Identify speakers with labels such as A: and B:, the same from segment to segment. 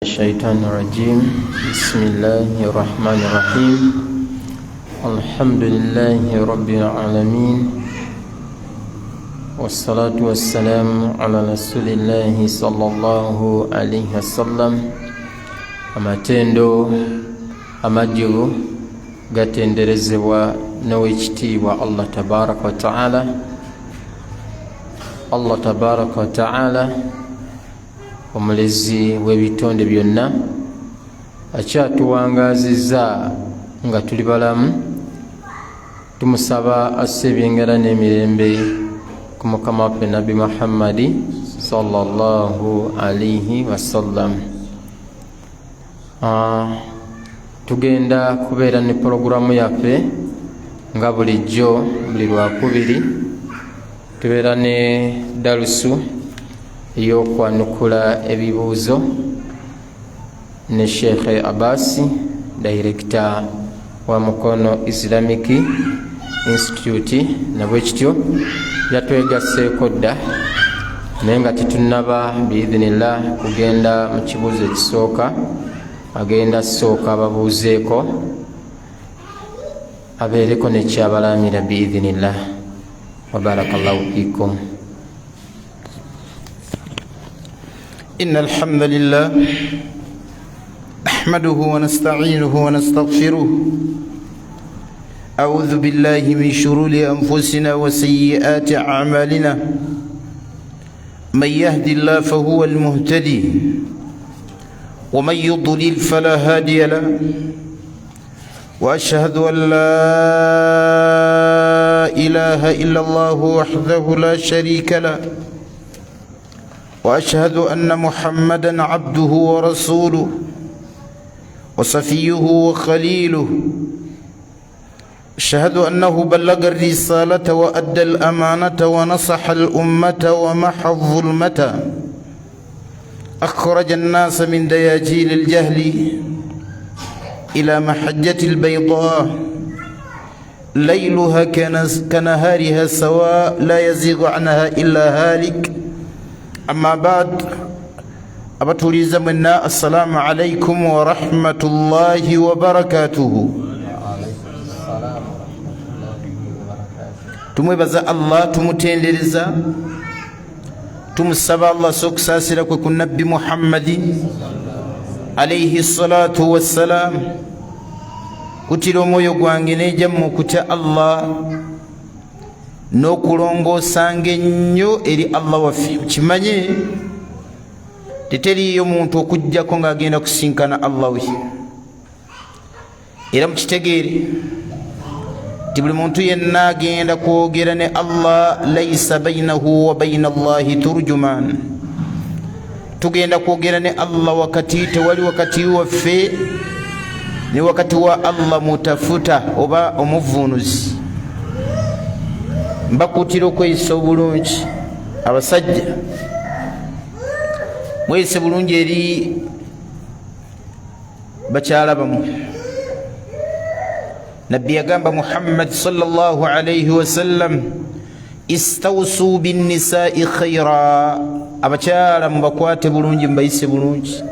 A: الشيطان الرجيم بسم الله الرحمن الرحيم الحمد لله رب العالمين والصلاة والسلام على رسول الله صلى الله عليه وسلم amatendo amajjuvu gatenderezebwa n'owekitiibwa Allah tabaraka wa ta'ala. Allah tabaraka wa ta'ala omulezi w'ebitonde byonna akyatuwangazizza nga tuli balamu. Tumusaba asse ebyengera n'emirembe ku mukama waffe Nabi Muhammadi sallallahu alayhi wasallam. Tugenda kubeera ne programu yaffe nga bulijjo buli lwakubiri. Tubeera ne darusu ey'okwanukula ebibuuzo ne Sheikh Abbas, director wa Mukono Islamic Institute, nabwe kityo yatwegasseeko dda naye nga tetunnaba biidhinillah kugenda mu kibuuzo ekisooka. Agenda sooka ababuuzeeko abeereko nekyabalaamira biidhinillah. Wa barakallahu fiikum.
B: إن الحمد لله نحمده ونستعينه ونستغفره. أعوذ بالله من شرور أنفسنا وسيئات أعمالنا. من يهدي الله فهو المهتدي ومن يضلل فلا هادي له. وأشهد أن لا إله إلا الله وحده لا شريك له. وأشهد أن محمدًا عبده ورسوله وصفيه وخليله. أشهد أنه بلغ الرسالة وأدى الأمانة ونصح الأمة ومحى الظلمة. أخرج الناس من دياجيل الجهل إلى محجة البيضاء ليلها كنهارها سواء لا يزيغ عنها إلا هالك. أما بعد أبتوليز منا السلام عليكم ورحمة الله وبركاته. tumwebaza Allah, tumutendereza, tumusaba Allah sokusasira kwe ku Nabbi Muhammadi alayhi salatu wassalam. Kutira omwoyo gwange nejja mu kutya Allah n'okulongoosanga ennyo eri Allah waffe. Kimanye teteriyo muntu okujjako ng'agenda kusinkana Allah we. Era mukitegeere ti buli muntu yenna agenda kwogera ne Allah, laysa bainahu wa baina Allahi turjuman. Tugenda kwogera ne Allah wakati tewali wakati waffe ne wakati wa Allah mutafuta oba omuvunuzi. Mbakutira okweyisa obulungi abasajja, mweyise bulungi eri bakyala bamu. Nabbi yagamba Muhammad sallallahu alayhi wasallam, istawsu binnisaai khaira. Abakyala mubakwate bulungi, mubayise bulungi.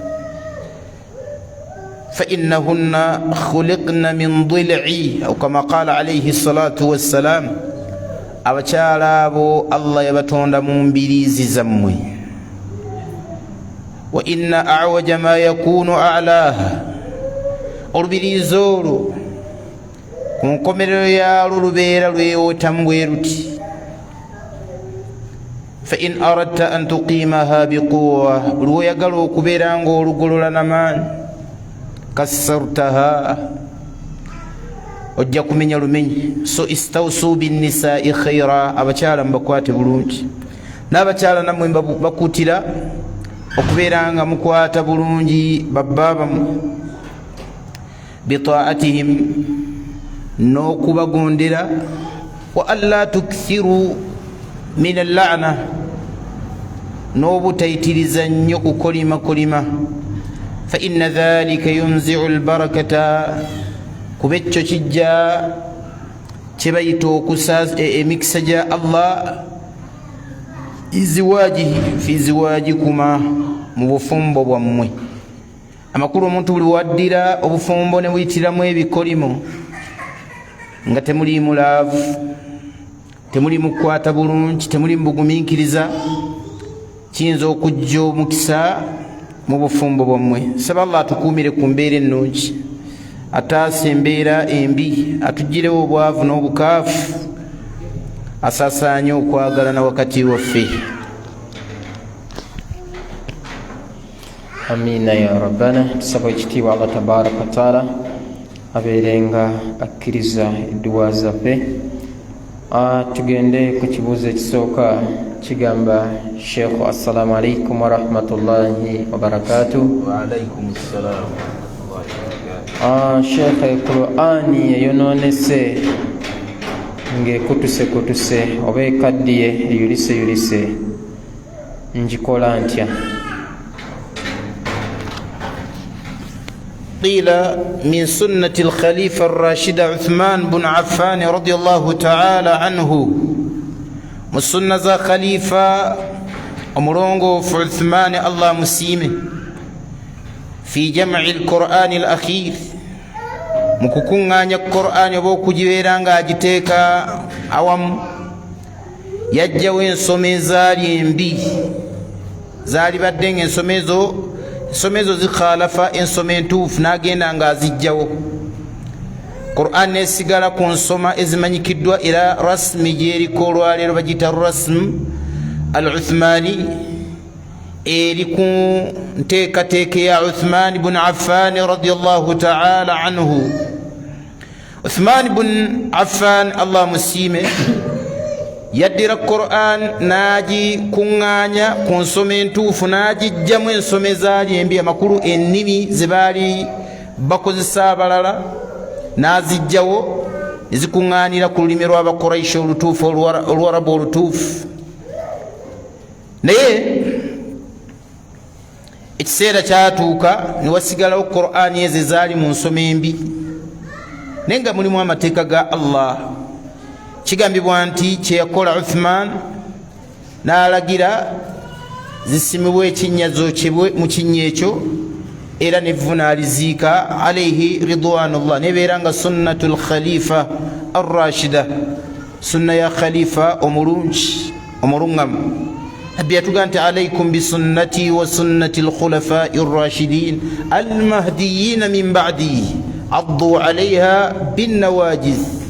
B: fa innahunna khuliqna min dil'i aw kama qala alayhi salatu wassalam. Abakyala abo Allah yabatonda mu mbiriizi zammwe. Wa inna a'waja ma yakunu a'laha. Olubiriizi olwo ku nkomerero yaalwo lubeera lwewotamu bwe luti. Fa in aradta an tuqimaha biquwa. Buli oyagala okubeera ng'olugolola n'amaanyi, kassartaha, ojja kumenya lumenyi. So istawsu binnisaai khaira. Abakyala mubakwate bulungi, n'abakyala nammwe bakutira okubeera nga mukwata bulungi babbabamu. Bitaatihim, n'okubagondera. Wa alla tukthiru min al-la'na, n'obutayitiriza nnyo kukolima. Fa inna dhalika yunzi'u al-barakata. Kuba ekyo kijja kye bayita okusaza emikisa gya Allah. Iziwajihi fi ziwajikuma, mu bufumbo bwammwe. amakulu omuntu buli waddira obufumbo ne buyitiramu ebikolimo nga temuli mulaavu, temuli mukwata bulungi, temuli mubugumiikiriza, kiyinza okujja omukisa mu bufumbo bwammwe. Saba Allah atukuumire ku mbeera ennungi, ataase embeera embi, atuggirewo obwavu n'obukaafu, asaasaanye okwagalana wakati waffe.
A: Amina ya rabbana. Tusaba ekitiibwa Allah tabaraka wa taala abeerenga akkiriza edduwa zaffe. Tugende ku kibuuzo ekisooka, kigamba Sheikh, assalamu alaikum wa rahmatullahi wa barakatuh.
B: Wa alaikum assalam.
A: Sheikh, Qur'ani eyonoonese ng'ekutuse oba ekaddiye eyulise njikola ntya?
B: قيل من سنة الخليفة الراشد عثمان بن عفان رضي الله تعالى عنه، مسنة ذا خليفة أمرونغو في عثمان الله مسيمه في جمع القرآن الأخير، مكوكونغانيا القرآن يبوكو جيرانغا جتيكا عوام يجاوين سومي زاري مبي زاري بدين somezo zikhalafa ensoma entuufu n'agenda ng'azijjawo. Qur'an nesigala ku nsoma ezimanyikiddwa era rasmi gyeriko olwaleero bagita rasm al-Uthmani, eri ku nteekateeka ya Uthman ibn Affan radiyallahu ta'ala anhu. Uthman ibn Affan Allah musiime yaddira Qur'an naaji kuŋŋaanya ku nsoma entuufu naagijjamu ensoma ezaali embi, amakulu ennimi ze baali bakozesa abalala naazijjawo ne zikuŋŋaanira ku lulimi lw'Abakuraishi olutuufu, Oluwarabu olutuufu. Naye ekiseera kyatuuka ne wasigalawo Qur'an ezo ezaali mu nsoma embi, naye nga mulimu amateeka ga Allah. Kigambibwa nti kyeyakola Uthman n'alagira zisimibwe ekinnya zokyebwe mu kinnya ekyo era nevunaaliziika alaihi ridwanullah, nebeera nga sunnatul khalifa ar-rashida, sunna ya khalifa omulungi omuluŋŋamu. Nabbi yatugaa nti alaikum bisunnati wa sunnati al-khulafai ar-rashidin al-mahdiyina min ba'di addu alaiha binnawajiz.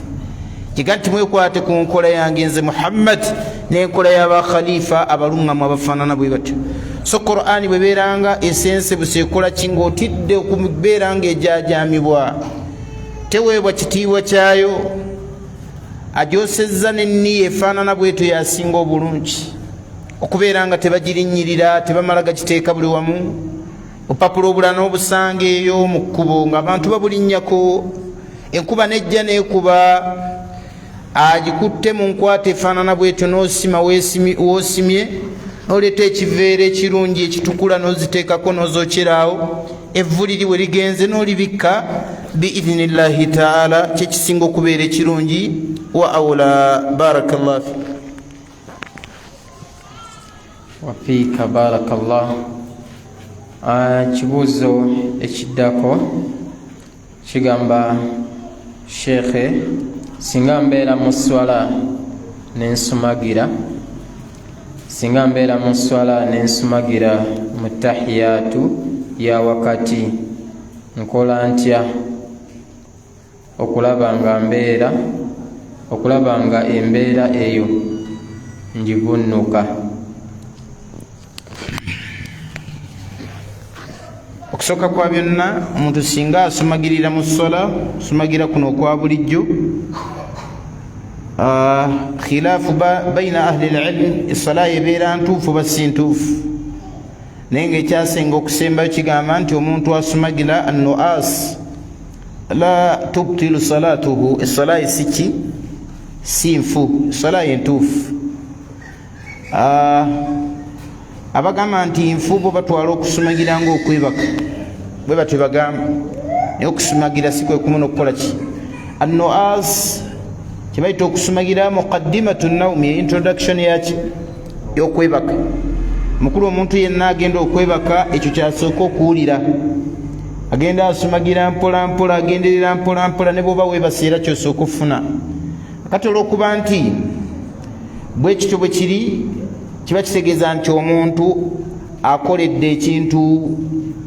B: Kiga nti mwekwate ku nkola yange nze Muhammad n'enkola y'aba khalifa abaluŋŋamu abafaanana bwe batyo. So Qur'ani bwebeeranga esense buseekola ki ng'otidde okubeera ng'ejaajamibwa, teweebwa kitiibwa kyayo, agyosezza n'enniya efaanana bwetyo yasinga obulungi, okubeera nga tebagirinnyirira, tebamala gakiteeka buli wamu, obupapula obulala n'obusanga eyo mu kkubo ng'abantu babulinnyako, enkuba nejja n'ekuba agikutte mu nkwata efaanana bwetyo, n'osima w'osimye n'oleeta ekiveera ekirungi ekitukula n'oziteekako n'ozookyeraawo, evvu liri we ligenze n'olibikka biidhinillahi taala, kyekisinga okubeera ekirungi wa awla. Barakallahu fi
A: wafiika barakallah. Kibuuzo ekiddako kigamba Sheikh, singa mbeera mu swala n'ensumagira, mu tahiyatu ya wakati, nkola ntya okulaba nga embeera eyo njivunnuka?
B: Okusooka kwa byonna, omuntu singa asumagirira mu ssola, sumagira kuno okwa bulijjo, khilaafu baina ahli al-ilm, essala ebeera ntuufu oba si ntuufu, naye ng'ekyasinga okusembayo kigamba nti omuntu asumagira annuas la tubtilu salatuhu, essala ye si nfu, essala ye ntuufu. Abagamba nti nfu bo batwala okusumagira ng'okwebaka, bwe batyo bagamba, naye okusumagira si kwe kumu n'okukola ki? Annuas kyebayita okusumagira muqaddimatu nawmi, introduction yaki y'okwebaka. Mukulu omuntu yenna agenda okwebaka, ekyo kyasooka okuwulira agenda asumagira mpola mpola, agenderera mpola mpola, ne bwoba weebaseera kyose okufuna. Kati olw'okuba nti bwe kityo bwe kiri, kiba kitegeeza nti omuntu akoledde ekintu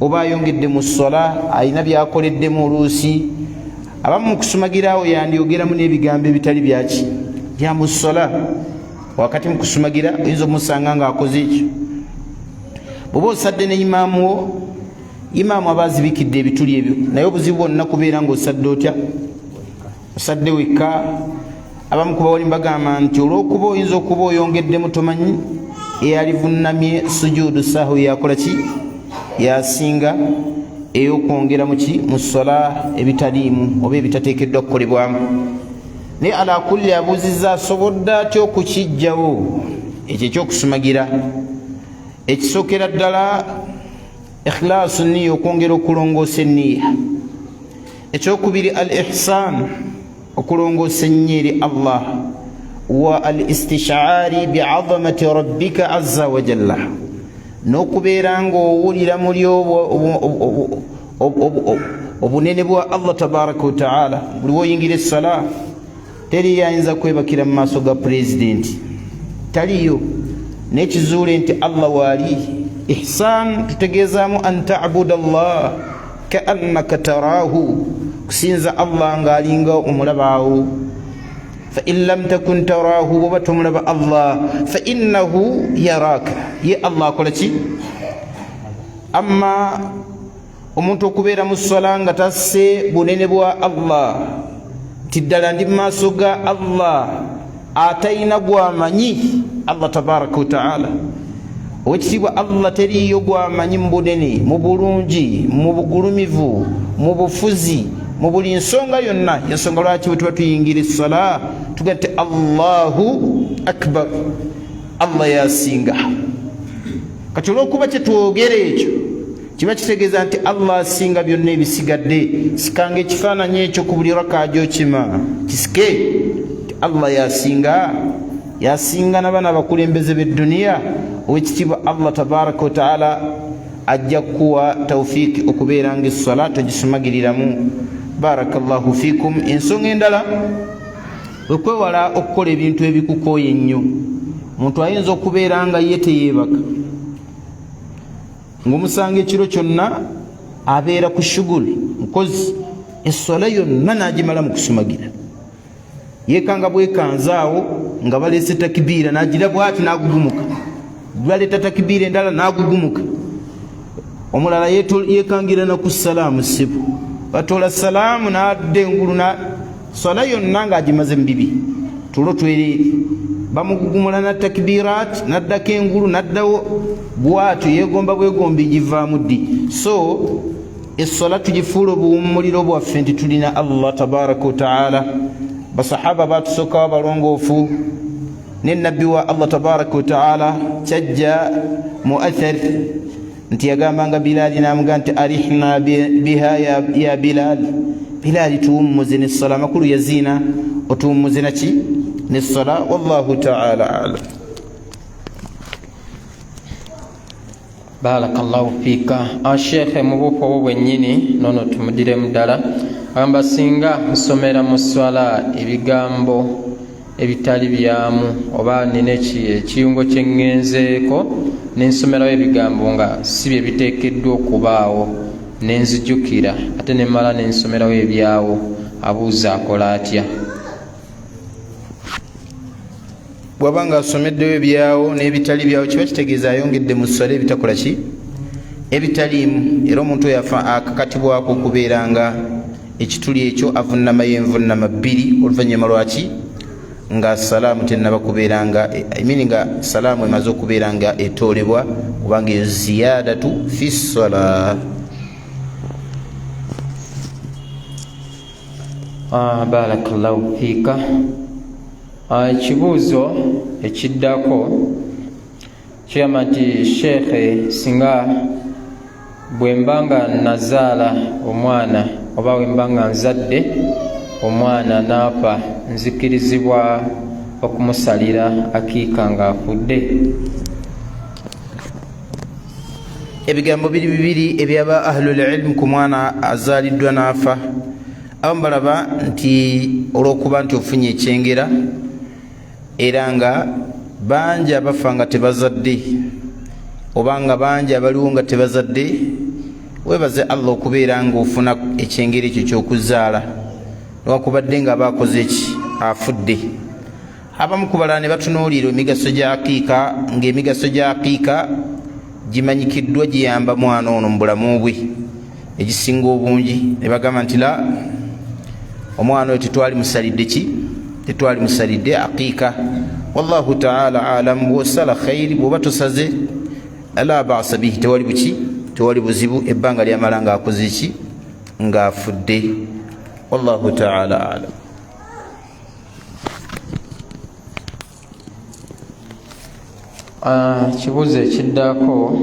B: oba ayongedde mu ssola, alina byakoleddemu oluusi. Abamu mu kusumagira awo yandyogeramu n'ebigambo ebitali byaki bya mu ssola. Wakati mu kusumagira oyinza omusanga ng'akoze ekyo. Bw'oba osadde ne imaamu wo, imaamu aba azibikidde ebituli ebyo, naye obuzibu bwonna kubeera ng'osadde otya? Osadde wekka. Abamu kuba wali mbagamba nti olw'okuba oyinza okuba oyongeddemu tomanyi, eyalivunnamye sujuudu sahwi yakola ki? Yasinga ey'okwongera mu ki? Mu ssola ebitaliimu oba ebitateekeddwa kukolebwamu. Naye ala kulli abuuzizza asobodde atya okukijjawo ekyo ekyokusumagira. Ekisookera ddala ikhlaasu nniya, okwongera okulongoosa enniya. Ekyokubiri al ihsaan, okulongoosa ennyo eri Allah, wa al istishaari bi'azamati rabbika azza wa jalla, n'okubeera ng'owulira muli obunene bwa Allah tabaraka wa ta'ala. Buli woyingira essala, teri yayinza kwebakira mu maaso ga pulezidenti, taliyo. N'ekizuule nti Allah waali. Ihsaan tutegeezaamu an ta'buda Allah ka'annaka taraahu, kusinza Allah ng'alinga omulabaawo. Fa in lam takun taraahu, oba tomulaba Allah, fa innahu yaraaka, ye Allah akola ki? Amma omuntu okubeera mu ssola nga tasse bunene bwa Allah, ti ddala ndi mu maaso ga Allah, atayina gwamanyi Allah tabaraka wa ta'ala. Owekitiibwa Allah teriyo gwamanyi mu bunene, mu bulungi, mu bugulumivu, mu bufuzi, mu buli nsonga yonna. Ensonga lwaki bwe tuba tuyingira essala tuga nti Allahu akbar, Allah yasinga. Kati olw'okuba kyetwogera ekyo kiba kitegeeza nti Allah asinga byonna ebisigadde. Sikanga ekifaananyi ekyo ku buli raka gy'okima, kisike nti Allah yasinga. Yasinga n'abaana abakulembeze b'edduniya. Owekitiibwa Allah tabaraka wa ta'ala ajja kuwa tawfiiki okubeera nga essala togisumagiriramu. Barakallahu fikum. Ensonga endala, okwewala okukola ebintu ebikukooya ennyo. Omuntu ayinza okubeera nga ye teyeebaka, ng'omusanga ekiro kyonna abeera ku shuguli, mukozi, essala yonna n'agimala mu kusumagira. Yeekanga bwekanzaawo nga baleese takibiira, n'agira bw'ati n'agugumuka. Baleeta takibiira endala n'agugumuka. Omulala yeekangira na ku salaamu ssibu, batoola salaamu n'adda engulu, swala yonna ng'agimaze mu bibi. Tulo twereere, bamugugumula na takibiraat, n'addako engulu, n'addawo bw'atyo, yeegomba bwegombi givaamu ddi. So essala tugifuula obuwummuliro bwaffe nti tulina Allah tabaraka wa ta'ala. Basahaba batusookawo abalongoofu ne nabbi wa Allah tabaraka wa ta'ala kyajja mu athar nti yagambanga Bilaali n'amugamba nti arihna biha ya Bilaali, Bilaali tuwummuze n'essala. Amakulu yaziina otuwummuze naki? N'essala. Wallahu ta'ala a'lam.
A: Barakallahu fiika. Sheikh mu bufo bwennyini nono tumudiremu ddala, agamba singa nsomera mu swala ebigambo ebitali byamu, oba nina ekiyungo kye ŋŋenzeeko n'ensomerawo ebigambo nga si bye biteekeddwa okubaawo, ne nzijukira ate ne mmala ne nsomerawo ebyawo, abuuza akola atya?
B: Bw'aba nga asomeddewo ebyawo n'ebitali byawo, kiba kitegeeza ayongedde mu ssala ebitakola ki? Ebitaliimu. Era omuntu oyo akakatibwako okubeera nga ekituli ekyo avunnamayo envunnama bbiri oluvannyuma lwaki? Nga salaamu tennaba kubeera nga nga salaamu emaze okubeera nga etoolebwa, kubanga eyo ziyaadatu fi ssala.
A: Barakallahu fiika. Ekibuuzo ekiddako kiyamba nti sheekhe, singa bwe mba nga nazaala omwana oba bwe mba nga nzadde omwana n'afa, nzikirizibwa okumusalira akiika ng'afudde?
B: ebigambo biri bibiri ebyaba ahlul ilm ku mwana azaliddwa n'afa. Abamu balaba nti olw'okuba nti ofunye ekyengera era nga bangi abafa nga tebazadde oba nga bangi abaliwo nga tebazadde, weebaze Allah okubeera ng'ofuna ekyengera ekyo ky'okuzaala newakubadde nga abakoze eki afudde. Abamu ku balala ne batunuulira emigaso gya aqiika, ng'emigaso gya aqiika gimanyikiddwa giyamba mwana ono mu bulamu bwe egisinga obungi. Ne bagamba nti la, omwana oyo tetwali musalidde ki? Tetwali musalidde aqiika. Wallahu ta'ala alam. Bw'osala khayiri, bw'oba tosaze la ba'sa bihi, tewali buki? Tewali buzibu ebbanga lyamala ng'akoze ki? Ng'afudde. Wallahu ta'ala alam.
A: Kibuuzo ekiddako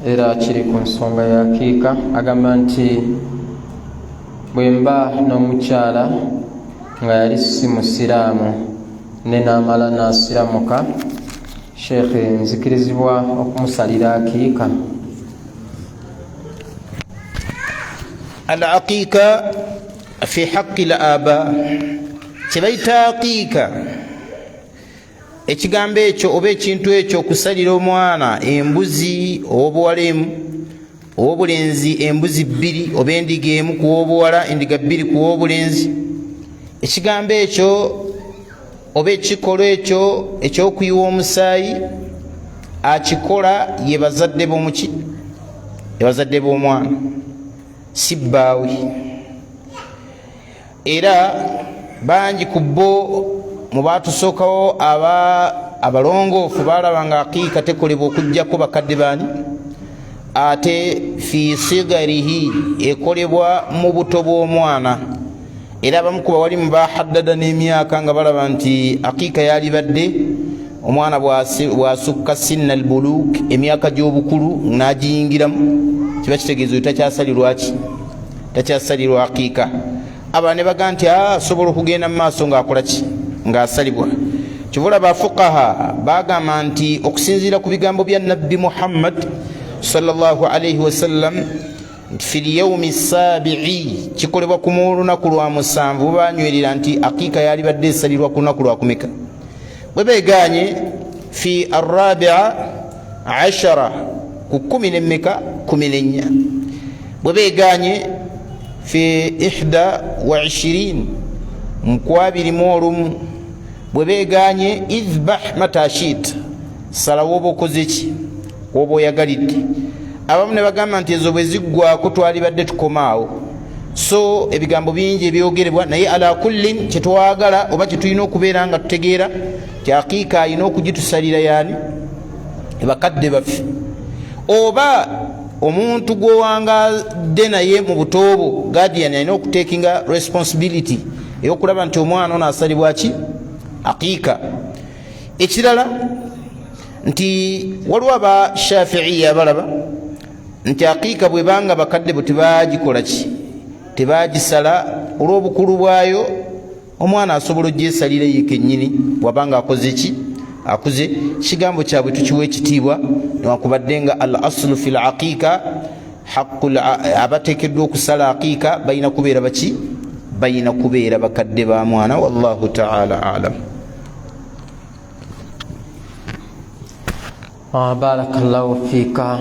A: era kiri ku nsonga ya aqiika, agamba nti bwe mba n'omukyala nga yali si musiraamu ne naamala n'asiramuka, sheekhe nzikirizibwa okumusalira aqiika?
B: Al-aqiika fi haqqi al-aba, kyebayita aqiika, ekigambo ekyo oba ekintu ekyo okusalira omwana embuzi ow'obuwala emu, ow'obulenzi embuzi bbiri, oba endiga emu ku w'obuwala, endiga bbiri ku w'obulenzi, ekigambo ekyo oba ekikolwa ekyo eky'okuyiwa omusaayi akikola ye bazadde b'omuki? Ye bazadde b'omwana, si bbaawe. Era bangi ku bo mu baatusookawo abalongoofu baalaba nga aqiika tekolebwa okuggyako bakadde baani? Ate fi sigarihi, ekolebwa mu buto bw'omwana. Era abamu ku bawalimu bahaddada n'emyaka nga balaba nti aqiika yalibadde omwana bw'asukka sinna albuluk, emyaka gy'obukulu n'agiyingiramu, kiba kitegeeza oyo takyasalirwa ki? Takyasalirwa aqiika. Aba ne baga nti asobola okugenda mu maaso ng'akola ki? Ng'asalibwa. Kivula bafuqaha bagamba nti okusinziira ku bigambo bya Nabbi Muhammad sallallahu alayhi wasallam, fi lyawmi sabi'i, kikolebwa ku lunaku lwa musanvu. Banywerera nti aqiika yalibadde esalirwa ku lunaku lwa kumeka? Bwe beeganye fi arrabi'a ashara, ku 10 n'emmeka? 14. Bwe beeganye fi 21 mu 21. Bwe beeganye idhbah matashit, salawo oba okoze ki? Oba oyagalidde. Abamu ne bagamba nti ezo bwe ziggwako twalibadde tukomaawo. So ebigambo bingi ebyogerebwa, naye ala kullin kyetwagala oba kyetulina okubeera nga tutegeera ti aqiika alina okugitusalira yaani? Bakadde baffe, oba omuntu gwowangadde naye mu butoobo, guardian alina okutekinga responsibility ey'okulaba nti omwana ono asalibwa ki? Aqiika. Ekirala nti waliwo aba shafiiya balaba nti aqiika bwe banga bakadde bwe tebagikola ki? Tebagisala olw'obukulu bwayo, omwana asobola ogyesalira ye kennyini bw'abanga akoze ki? Akuze. Kigambo kyabwe tukiwa ekitiibwa newakubadde nga al aslu fi l'aqiika haqqul, abateekeddwa okusala aqiika balina kubeera baki? Balina kubeera bakadde ba mwana. Wallahu ta'ala alam.
A: Barakallahu fiika.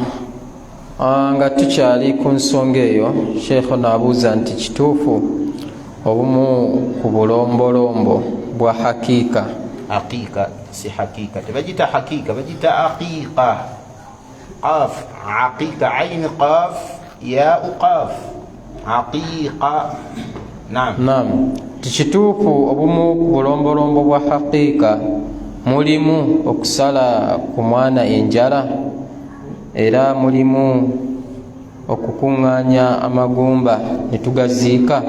A: Nga tukyali ku nsonga eyo, sheekh naabuuza nti kituufu obumu ku bulombolombo bwa haqiika?
B: Aqiika si haqiika, tebagita haqiika, bagita aqiiqa. Qaaf aqiika, ayn qaaf ya qaaf, aqiiqa. Naam.
A: Tikituufu obumu ku bulombolombo bwa haqiika mulimu okusala ku mwana enjala, era mulimu okukuŋŋaanya amagumba ne tugaziika?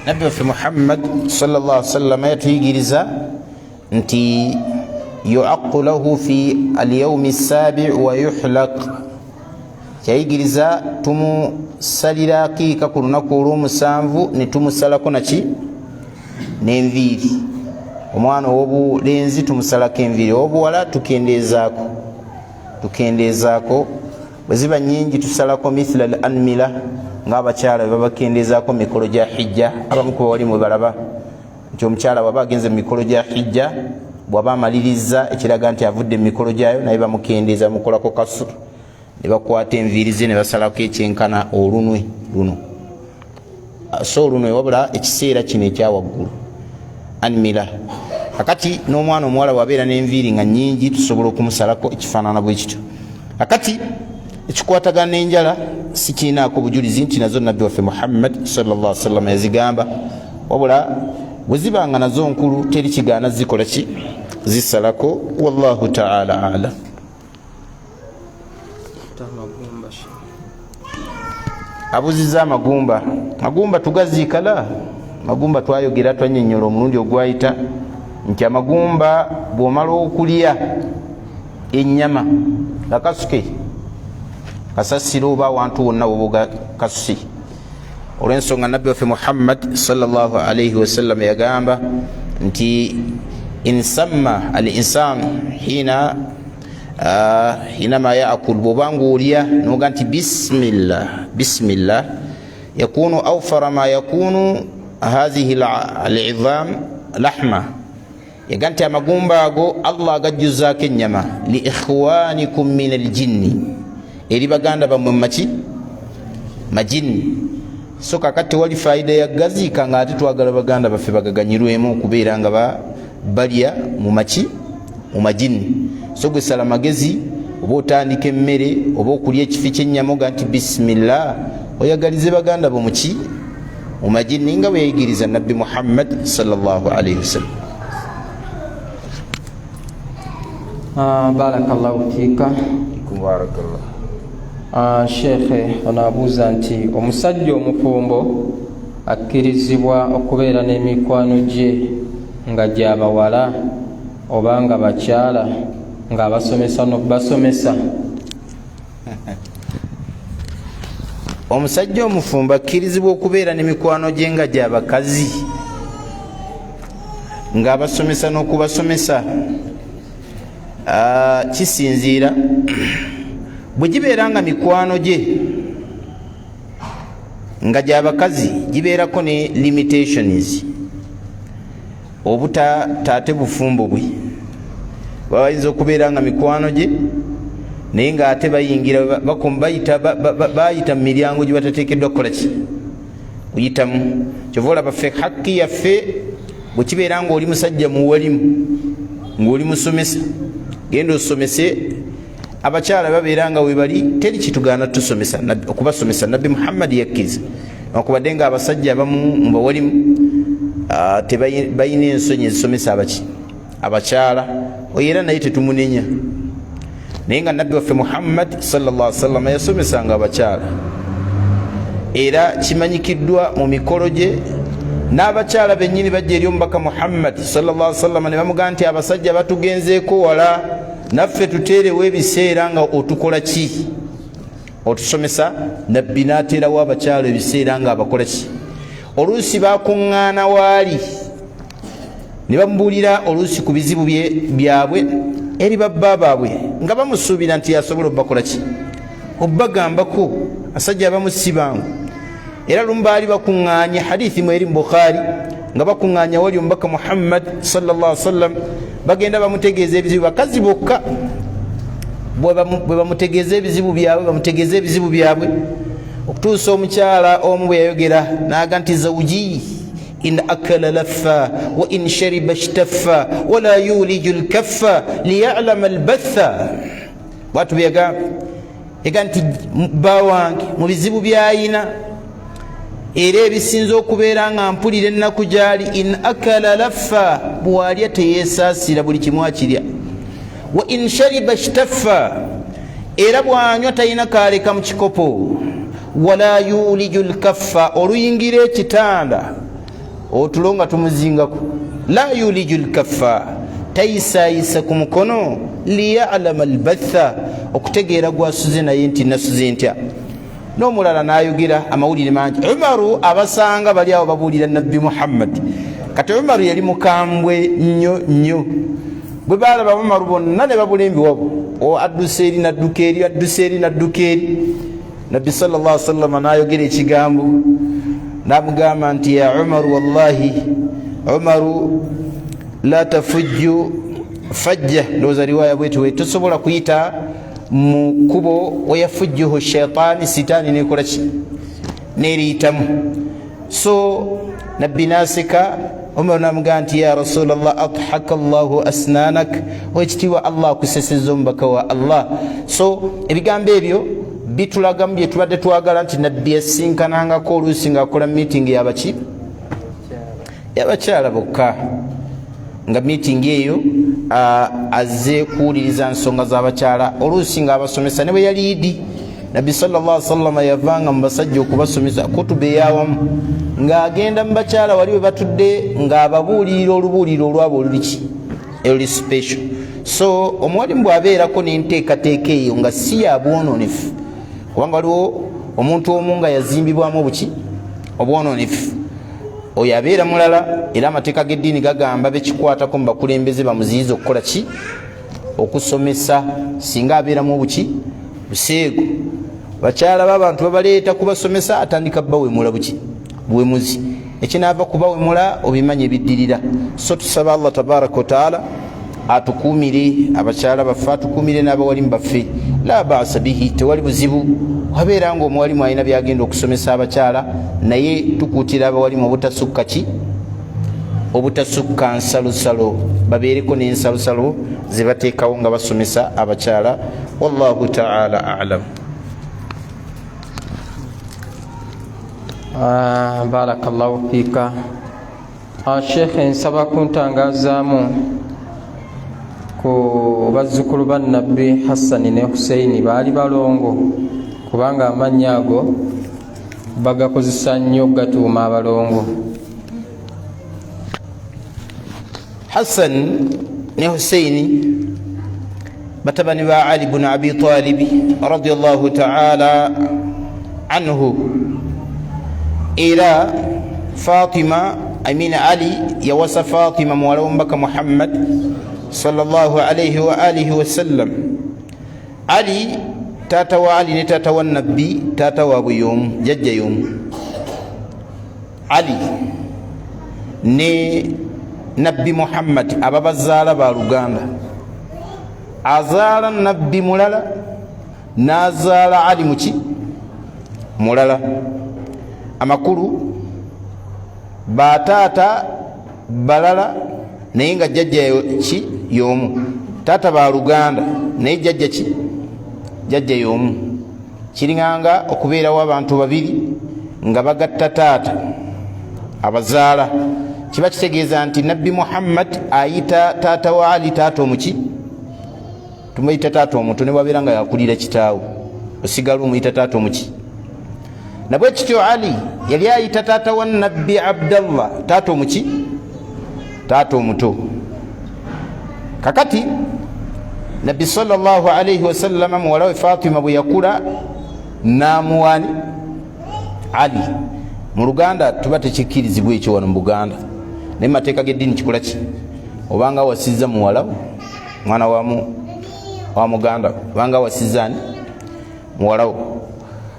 B: Nabbi waffe Muhammad sallallahu alaihi wasallam yatuyigiriza nti yu'aqqu lahu fi al-yawmi as-sabi' wa yuhlaq, kyayigiriza tumusalira aqiika ku lunaku olw'omusanvu ne tumusalako naki? N'enviiri. Omwana ow'obulenzi tumusalako enviiri, ow'obuwala tukendeezaako. tukendezaako bwe ziba nyingi tusalako mithla al anmila ng'abakyala bwe babakendezaako mikolo gya hijja abamu ku bawalimu bwe balaba nti omukyala bw'aba agenze mu mikolo gya hijja bw'aba amaliriza ekiraga nti avudde mu mikolo gyayo naye bamukendeeza bamukolako kasuru ne bakwata enviiri ze ne basalako ekyenkana olunwe luno so olunwe wabula ekiseera kino ekyawaggulu anmila akati n'omwana omuwala bw'abeera n'enviiri nga nnyingi tusobola okumusalako ekifaanana bwe kityo akati ekikwatagana n'enjala si kirinaako bujulizi nti nazo nabbi waffe Muhammad sallallahu alaihi wasallam yazigamba wabula bwe zibanga nazo nkulu teri kigaana zikola ki zisalako wallahu ta'ala alam. Abuziza magumba tugaziikala magumba twayogera twannyonnyola omulundi ogwayita nti amagumba bw'omala okulya ennyama akasuke kasasiro oba awantu wonna woboga kasusi olw'ensonga nabbi waffe Muhammad sallallahu alaihi wasallam yagamba nti insamma al insanu hinama yaakul bw'obanga olya noga nti bismillah yakunu awfara ma yakunu hadhihi al idham lahma yaga nti amagumba ago Allah agajjuzaako ennyama li ikhwanikum min al jinni eri baganda bammwe maki majini so kakati wali faida ya gaziika nga ate twagala baganda baffe bagaganyirwemu okubeera nga balya mu maki mu majini so gwe sala magezi oba otandika emmere oba okulya ekifi ky'ennyama oga nti bismillah oyagalize baganda bo muki mu majini nga bwe yayigiriza nabbi Muhammad sallallahu alaihi wasallam.
A: Barakallahu fika.
B: Barakallah.
A: Shekhe ono abuuza nti omusajja omufumbo akkirizibwa okubeera n'emikwano gye nga gy'abawala oba nga bakyala ng'abasomesa n'okubasomesa?
B: Omusajja omufumbo akkirizibwa okubeera n'emikwano gye nga gy'abakazi ng'abasomesa n'okubasomesa? Kisinziira bwe gibeera nga mikwano gye nga gy'abakazi gibeerako ne limitations obutaate bufumbo bwe baba bayinza okubeera nga mikwano gye naye ng'ate bayingira bayita mu miryango gye batateekeddwa kukola ki kuyitamu. Kyova olaba ffe hakki yaffe bwe kibeera ng'oli musajja muwalimu ng'oli musomesa genda osomese abakyala babeera nga webali teri kitugaana tusomesa okubasomesa nabbi Muhammad yakkiriza okubadde nga abasajja abamu mubawalimu tebayina ensonyi ezisomesa abakyala era naye tetumunenya naye nga nabbi waffe Muhammad sallallahu alaihi wasallam yasomesanga abakyala era kimanyikiddwa mu mikolo gye n'abakyala bennyini bajja eri omubaka Muhammad sallallahu alaihi wasallam ne bamugamba nti abasajja batugenzeeko wala naffe tuteerewo ebiseera nga otukola ki otusomesa. nabbi n'ateerawo abakyala ebiseera nga abakola ki oluusi bakuŋŋaana waali ne bamubuulira oluusi ku bizibu byabwe eri babba baabwe nga bamusuubira nti yasobola obbakola ki obbagambako. asajja abamu si bangu era lumu baali bakuŋŋaanye hadithi mu eri mu Bukhari nga bakuŋŋaanya wali omubaka Muhammad sallallahu alaihi wasallam bagenda bamutegeeza ebizibu bakazi bokka bwe bamutegeeza ebizibu byabwe okutuusa omukyala omu bwe yayogera n'aga nti zawuji in akala laffa wa in shariba ishtaffa wala yuliju lkaffa liyalama albatha. bwatu byagamba ega nti bba wange mu bizibu byayina era ebisinza okubeera nga mpulira ennaku gyali in akala laffa bwalya teyeesaasira buli kimu akirya wa in shariba ishtaffa era bwanywa talina kaaleka mu kikopo wala yuliju lkaffa oluyingira ekitanda otulo nga tumuzingako la yuliju lkaffa tayisaayisa ku mukono liyalama albatha okutegeera gwasuze naye nti nasuze ntya. n'omulala n'ayogera amawulire mangi Umaru abasanga bali awo babuulira nabbi Muhammad kati Umaru yali mukambwe nnyo bwe baalaba Umaru bonna ne babula embiwabo o adduse eri nadduka eri adduse eri nadduka eri nabbi sallallahu alaihi wasallam n'ayogera ekigambo n'amugamba nti ya umaru wallahi umaru la tafujju fajja ndowooza riwaya bwetwe tosobola kuyita mu kubo wayafujjuhu shaitaani sitaani nekola ki neriyitamu so nabbi naseka Umar namugamba nti ya rasulallah adhaka allahu asnanak wekitiibwa allah akusesezza omubaka wa allah so ebigambo ebyo bitulaga mu bye tubadde twagala nti nabbi yasinkanangako oluusi ngaakola meeting yabaki yabakyala bokka nga meeting eyo azze kuwuliriza nsonga z'abakyala oluusi ng'abasomesa ne bwe yali idi nabbi sallallahu alaihi wasallam yavanga mu basajja okubasomesa kutuba eyawamu ng'agenda mu bakyala wali we batudde ng'ababuulirira olubuuliro olwabo oluliki oluli special so omuwalimu bw'abeerako n'enteekateeka eyo nga si ya bwononefu kubanga waliwo omuntu omu nga yazimbibwamu obuki obwononefu oyo abeera mulala era amateeka g'eddiini gagamba bekikwatako mu bakulembeze bamuziyiza okukola ki okusomesa singa abeeramu obuki buseego bakyala b'abantu babaleeta kubasomesa atandika bawemula buki buwemuzi ekinaava kubawemula obimanya ebiddirira so tusaba allah tabaraka wataala atukuumire abakyala baffe atukuumire n'abawalimu baffe la baasa bihi tewali buzibu wabeera nga omuwalimu alina byagenda okusomesa abakyala naye tukuutira abawalimu obutasukka ki obutasukka nsalosalo babeereko n'ensalosalo ze bateekawo nga basomesa abakyala wallahu taala alam
A: barakallahu fika shekhe nsaba kuntangazaamu ku bazzukulu ba nabbi hassani ne huseini baali balongo kubanga amannya ago bagakozesa nnyo gatuuma abalongo
B: hassan ne huseini batabani ba ali bnu abi talibi radiallahu taala anhu era fatima amina ali yawasa fatima muwala w'omubaka muhammad sallallahu alayhi wa alihi wasallam ali taata wa ali ne taata wa nabbi taata waabwe y'omu jajja y'omu ali ne nabbi muhammad aba bazaala ba luganda azaala nabbi mulala n'azaala ali muki mulala amakulu bataata balala naye nga jjajja ki y'omu taata ba luganda naye jjajja ki jjajja y'omu kiringanga okubeerawo abantu babiri nga bagatta taata abazaala kiba kitegeeza nti nabbi muhammad ayita taata wa ali taata omuki tumuyita taata omuto ne bwabeera nga yakulira kitaawe osigala omuyita taata omuki nabwe kityo ali yali ayita taata wa nabbi abdallah taata omuki taata omuto kakati nabbi sallallahu alayhi wasallama muwala we fatima bwe yakula namuwani ali mu luganda tuba tekikkirizibwa ekyo wano mu buganda naye mateeka g'eddiini kikola ki obanga wasizza muwala mwana wa muganda obanga wasizza ani muwalawo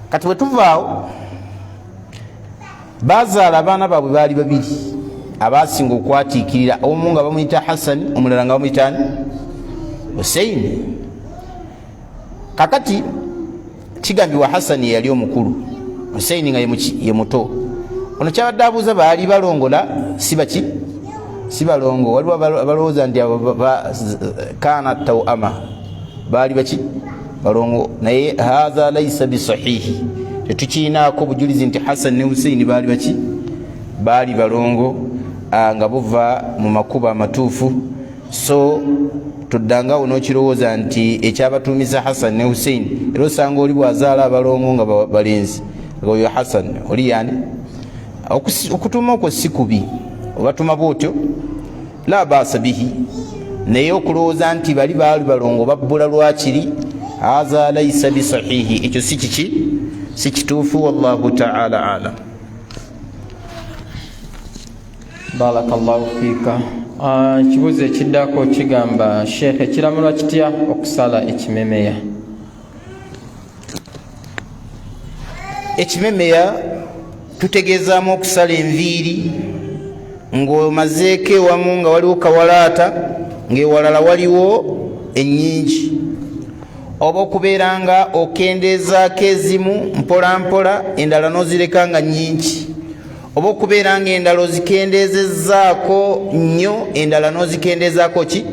B: kati bwe tuvaawo bazaala abaana baabwe baali babiri abasinga okwatiikirira omu nga bamuyita hassani omulala nga bamuyita ani huseini kakati kigambibwa hassani yali omukulu huseini nga ye muto ono kyabadde abuuza baali balongola sibaki si balongo waliwo abalowooza nti kana tawama baali baki balongo naye hatha laisa bisahihi tetukiinaako bujulizi nti hassan ne huseini baali baki baali balongo nga buva mu makubo amatuufu so toddangawo n'okirowooza nti ekyabatuumiza hassan ne huseini era osanga oli bwazaala abalongo nga balenzi oyo hassan oli yani okutuuma okwo si kubi obatuma bwotyo la baasa bihi naye okulowooza nti bali baali balongo babbula lwakiri hatha laisa bisahihi ekyo si kiki si kituufu wallahu taala alam
A: barakallahu fika Kibuuzo ekiddako kigamba sheekhe kiramulwa kitya okusala ekimemeya?
B: Ekimemeya tutegeezaamu okusala enviiri ng'omazeeko ewamu nga waliwo kawalaata ng'ewalala waliwo ennyingi, oba okubeera nga okendeezaako ezimu mpola mpola endala n'ozireka nga nnyingi, oba okubeera nga endala ozikendeezezzaako nnyo endala n'ozikendeezaako ki?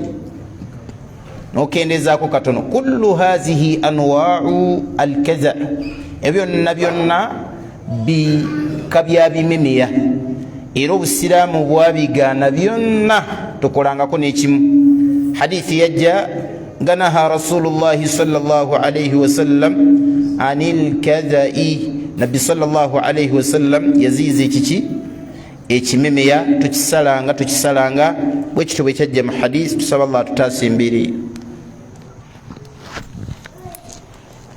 B: N'okendeezaako katono. Kullu hazihi anwaa'u alkaza, ebyo byonna bika bya bimemeya, era obusiraamu bwabigaana byonna tokolangako n'ekimu. Hadithi yajja nga naha rasulullahi sallallahu alayhi wasallam anil kadha'i, nabbi sallallahu alayhi wasallam yaziiza ekiki ekimemeya tukisalanga bwe kityo bwe kyajja mu hadisi. Tusaba Allah tutaasa embeera.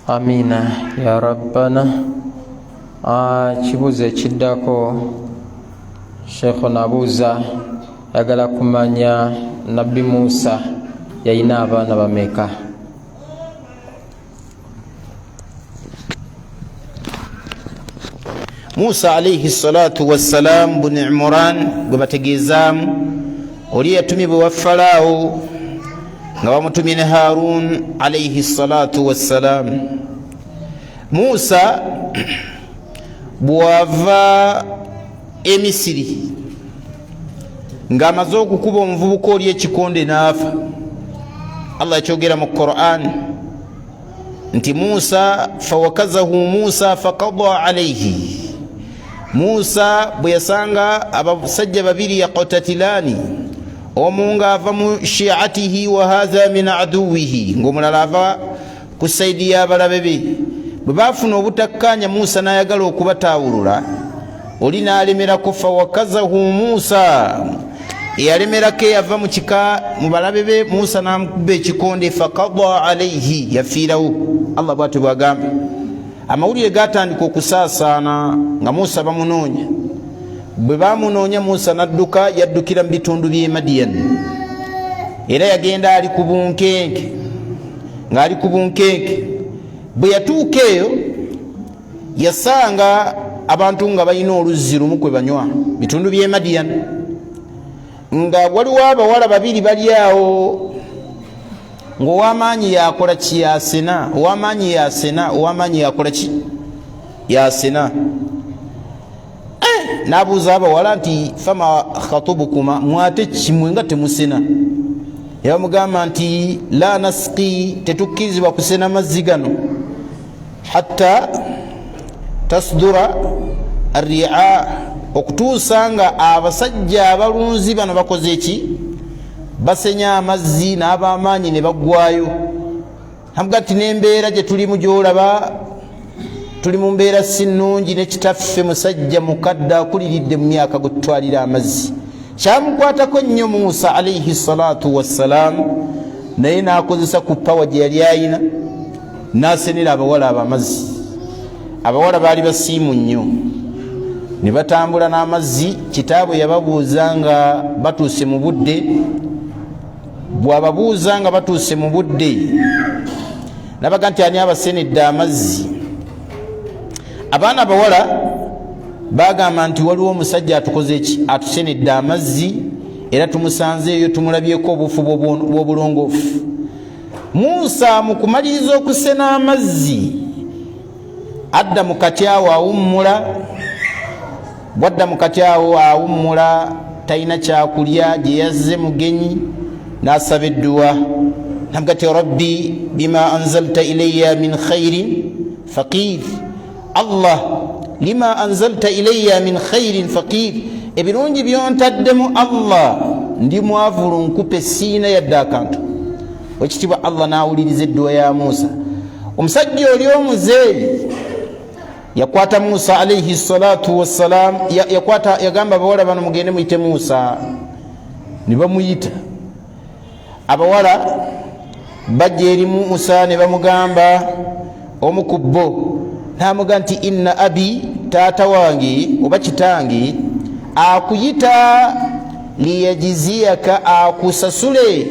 A: Amina ya rabbana. Kibuuzo ekiddako sheekh nabuuza yagala kumanya nabbi Musa yalina abaana bameka?
B: Musa alayhi salatu wassalam bun Imran gwe bategeezaamu oli yatumibwa wa Falaawo nga bamutumye ne Harun alayhi salatu wassalam. Musa bw'ava e Misiri ng'amaze okukuba omuvubuka oli ekikonde n'afa, Allah yakyogera mu Qur'an nti Musa fawakazahu Musa faqada alayhi. Musa bwe yasanga abasajja babiri yaqtatilani, omu ng'ava mu shi'atihi wa hadha min aduwihi, ng'omulala ava ku saidi y'abalabe be. Bwe baafuna obutakkaanya Musa n'ayagala okubataawulula, oli n'alemerako. Fawakazahu Musa, eyalemerako eyava mu kika mu balabe be, Musa n'amukuba ekikonde faqada alayhi, yafiirawo. Allah bw'atyo bw'agamba. Amawulire gatandika okusaasaana nga Musa bamunoonya. Bwe bamunoonya Musa n'adduka, yaddukira mu bitundu by'e Madian, era yagenda ali ku bunkenke, ng'ali ku bunkenke. Bwe yatuuka eyo yasanga abantu nga balina oluzzi lumu kwe banywa, bitundu by'e Madian, nga waliwo abawala babiri bali awo, ng'ow'amaanyi yakola ki? Yasena. Ow'amaanyi yasena, ow'amaanyi yakola ki? Yasena. N'abuuza abawala nti fama khatubukuma, mwate kimwe nga temusena? Yabamugamba nti la nasqi, tetukkirizibwa kusena mazzi gano hatta tasdura arri'a, okutuusa nga abasajja abalunzi bano bakoze eki? Basenya amazzi n'ab'amaanyi ne baggwayo. Namuga ti n'embeera gye tulimu gy'olaba, tuli mu mbeera si nnungi, ne kitaffe musajja mukadde akuliridde mu myaka gwe tutwalira amazzi. Kyamukwatako ennyo Musa alayhi salatu wassalam, naye n'akozesa ku pawa gye yali ayina, n'asenera abawala abamazzi. Abawala baali basiimu nnyo, ne batambula n'amazzi. Kitaabwe yababuuza nga batuuse mu budde, bw'ababuuza nga batuuse mu budde nabaga nti ani abasenedde amazzi? Abaana abawala bagamba nti waliwo omusajja atukoze eki? Atusenedde amazzi, era tumusanzeeyo, tumulabyeko obufu bw'obulongoofu. Musa mu kumaliriza okusena amazzi adda mu katyawo awummula. Bwadda mu katyawo awummula, talina kyakulya, gye yazze mugenyi, n'asaba edduwa. Namuga ti rabbi bima anzalta ilayya min khairin faqir. Allah, lima anzalta ilayya min khairin faqir, ebirungi byontaddemu Allah ndi mwavulu, nkupe siina yadde akantu. Ekitiibwa Allah n'awuliriza edduwa ya Musa. Omusajja oli omuzeeyi yakwata Musa alayhi salatu wassalam, yagamba abawala bano mugende muyite Musa. Ne bamuyita abawala, bajja eri Musa ne bamugamba, omu ku bo n'amuga nti inna abi, taata wange oba kitange akuyita liyajziyaka akusasule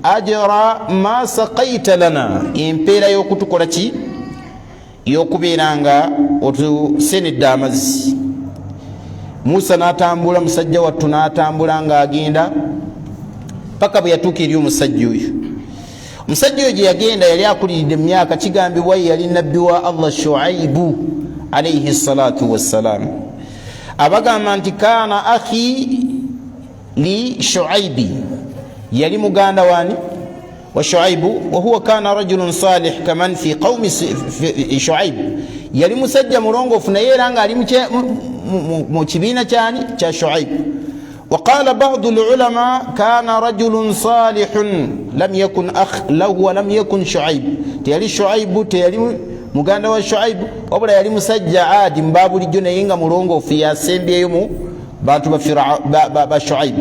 B: ajra ma saqaita lana empeera y'okutukola ki y'okubeeranga otusenedde amazzi. Musa n'atambula, musajja wattu n'atambula ng'agenda paka bwe yatuuka eri omusajja oyo. Omusajja oyo gye yagenda yali akuliridde mu myaka, kigambibwa yali nabbi wa Allah Shuaibu alayhi salatu wassalam. Abagamba nti kaana akhi li Shuaibi, yali muganda wani wa Shuaibu, wa huwa kana rajulun salih kaman fi qaumi Shuaib, yali musajja mulongoofu naye era ng'ali mu kibiina kyani kya Shuaib. وقال بعض العلماء كان رجل صالح لم يكن أخ له ولم يكن شعيب، تيالي شعيب تيالي muganda wa Shuaib, wabula yali musajja adi mbabulijjo naye nga mulongoofu yasembyeyo mu bantu ba Shuaib.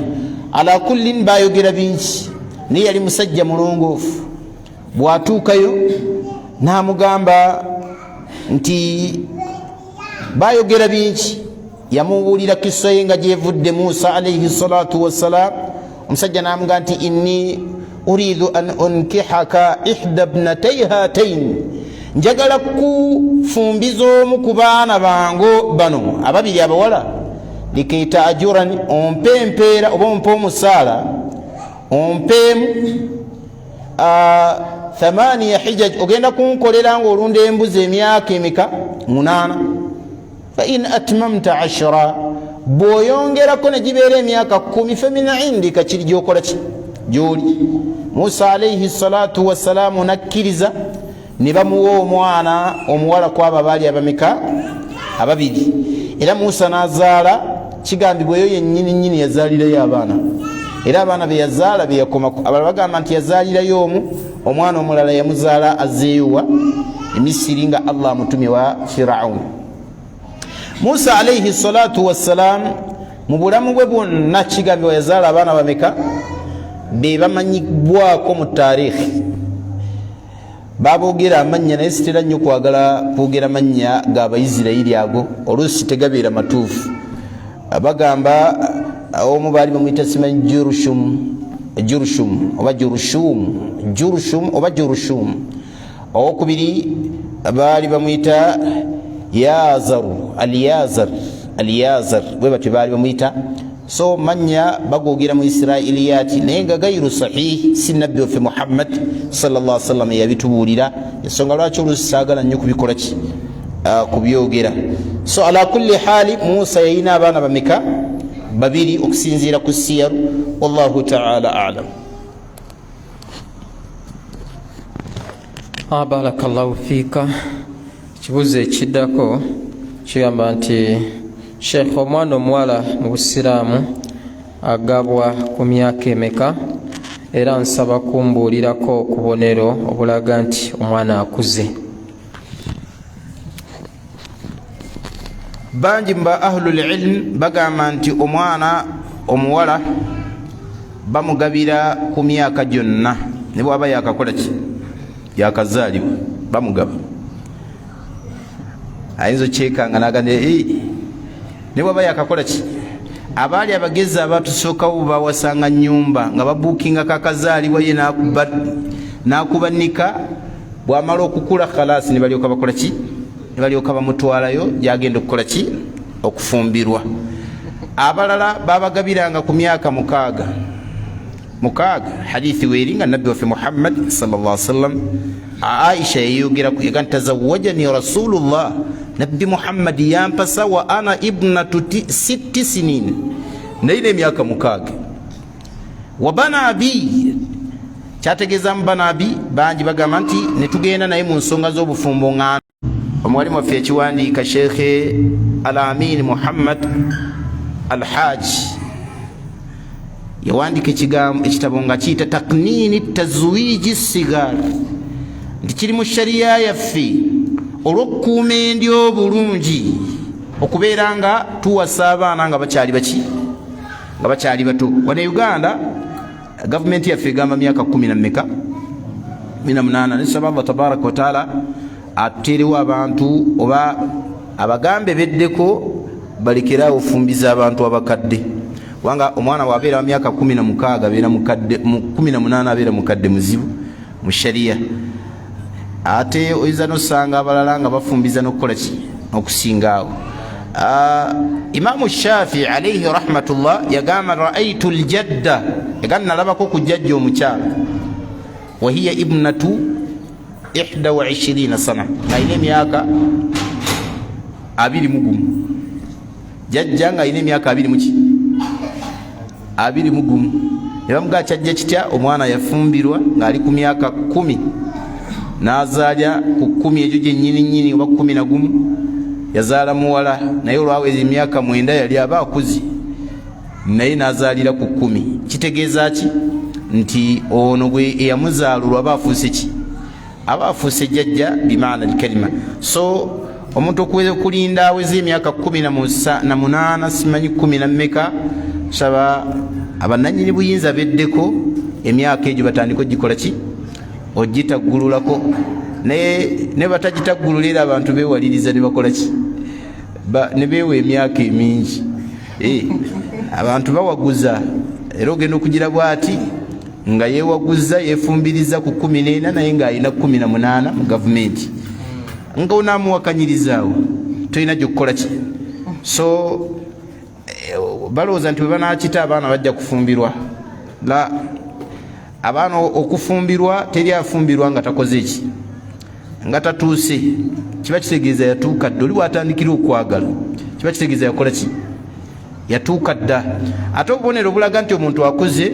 B: Ala kullin bayogera bingi, naye yali musajja mulongoofu. Bwatuukayo n'amugamba nti bayogera bingi, yamuwulira kissa ye nga gyevudde Musa alayhi salatu wassalam. Omusajja n'amugamba nti inni uridu an unkihaka ihda ibnatay hatayn, njagala kufumbiza omu ku baana bango bano ababiri abawala, likaita ajurani, ompe empeera oba ompe omusaala, ompeemu 8 hijaj, ogenda kunkolera nga olunda embuzi emyaka emeka 8. fa in atmamta 10, bw'oyongerako ne gibeera emyaka 10, fa min indika, kiri gyokola ki gyoli. Musa alayhi salatu wassalamu nakkiriza, ne bamuwa omwana omuwala kwabo abaali abameka ababiri. Era Musa n'azaala, kigambibwa eyo yennyini yazaalirayo abaana, era abaana be yazaala be yakomako. Abalala bagamba nti yazaalirayo omu, omwana omulala yamuzaala azeeyowa emisiri nga Allah amutumye wa Firaun. Musa alayhi salatu wassalam mu bulamu bwe bwonna kigambibwa yazaala abaana bameka be bamanyibwako mu taarikhi. Baboogera amannya naye sitera nnyo kwagala kwogera mannya g'Abayisirayiri ago, oluusi tegabeera matuufu. Bagamba omu baali bamuyita simanyi Jurushum oba Jurushum. Owokubiri baali bamuyita Aliyazar, bwe batyo baali bamuyita. So manya bagogera mu Israiliyati naye nga gairu sahih, si nabbi waffe Muhammad sallallahu alaihi wasallam yabitubuulira, ensonga lwaki oluusi saagala nnyo kubikola ki kubyogera. So ala kulli hali Musa yayina abaana bameka babiri okusinziira ku siyaru. Wallahu ta'ala a'lam.
A: Barakallahu fiika. Kibuuzo ekiddako kigamba nti Sheikh, omwana omuwala mu Busiraamu agabwa ku myaka emeka, era nsaba kumbuulirako ku bubonero obulaga nti omwana akuze.
B: Bangi mba ahlul ilm bagamba nti omwana omuwala bamugabira ku myaka gyonna, ne bw'aba yakakola ki yakazaalibwa bamugaba. Ayinza okyekanga n'agamba ne bw'aba yakakola ki. Abaali abagezi abatusookawo bawasanga nnyumba nga babuukingako akazaalibwa ye n'akubanika, bw'amala okukula khalasi ne balyoka bakola ki, ne balyoka bamutwalayo gyagenda okukola ki, okufumbirwa. Abalala babagabiranga ku myaka 6. Hadithi weringa nabbi waffe Muhammad sallallahu alaihi wasallam, Aisha yayogeraku yagamba tazawwajani rasulullah, nabbi Muhammad yampasa wa ana ibnatu 6 sinin, naye emyaka 6. Wa banabi, kyategeeza mu banabi bangi bagamba nti ne tugenda naye mu nsonga z'obufumbo ngano. Omwalimu waffe yakiwandiika Sheikh Al-Amin Muhammad Al-Hajj yawandika ekitabo nga kiyita Taknini Tazwiji Sigar, nti kiri mu shariya yaffe olw'okukuuma endyo obulungi, okubeera nga tuwasa abaana nga bakyali baki, nga bakyali bato. Wano Uganda gavumenti yaffe egamba myaka 18. Nisaba Allah tabaraka wa taala atuteerewo abantu oba abagambe beddeko balekerawo ofumbiza abantu abakadde. kubanga omwana wabeera wa myaka 16 abeera mukadde, 18 abeera mukadde muzibu mu sharia. Ate oyinza nosanga abalala nga bafumbiza n'okukola ki okusinga awo. Imamu Shafii alayhi rahmatullah yagamba raaitu ljadda, yagamba nalabako ku jjajja omukyala, wahiya ibnatu 21 sana, ng'alina emyaka 21. Jjajja ng'alina emyaka 21. Nebamugaa kyajja kitya? Omwana yafumbirwa ng'ali ku myaka 10, n'azaalya ku 10 egyo gyennyini oba 11, yazaala muwala naye olwaweza emyaka 9 yali aba akuzi, naye n'azaalira ku 10. Kitegeeza ki? Nti ono gwe eyamuzaala olwo aba afuuse ki? Aba afuuse jjajja bimaana alkalima. So omuntu okulinda aweza emyaka 18 simanyi 10 na mmeka, saba abannannyini buyinza beddeko emyaka egyo batandika ogikola ki? Ogitaggululako. Ne batagitaggululira abantu bewaliriza ne bakola ki? Ne beewa emyaka emingi. Abantu bawaguza, era ogenda okugira bwati nga yeewaguza yeefumbiriza ku 14 naye ng'alina 18 mu gavumenti, nga onaamuwakanyirizaawo tolina gy'okukola ki? So balowooza nti bwe banaakita abaana bajja kufumbirwa. La, abaana okufumbirwa teri afumbirwa nga takoze ki? Nga tatuuse. Kiba kitegeeza yatuuka dda. Oli bw'atandikira okwagala kiba kitegeeza yakola ki? Yatuuka dda. Ate obubonero bulaga nti omuntu akuze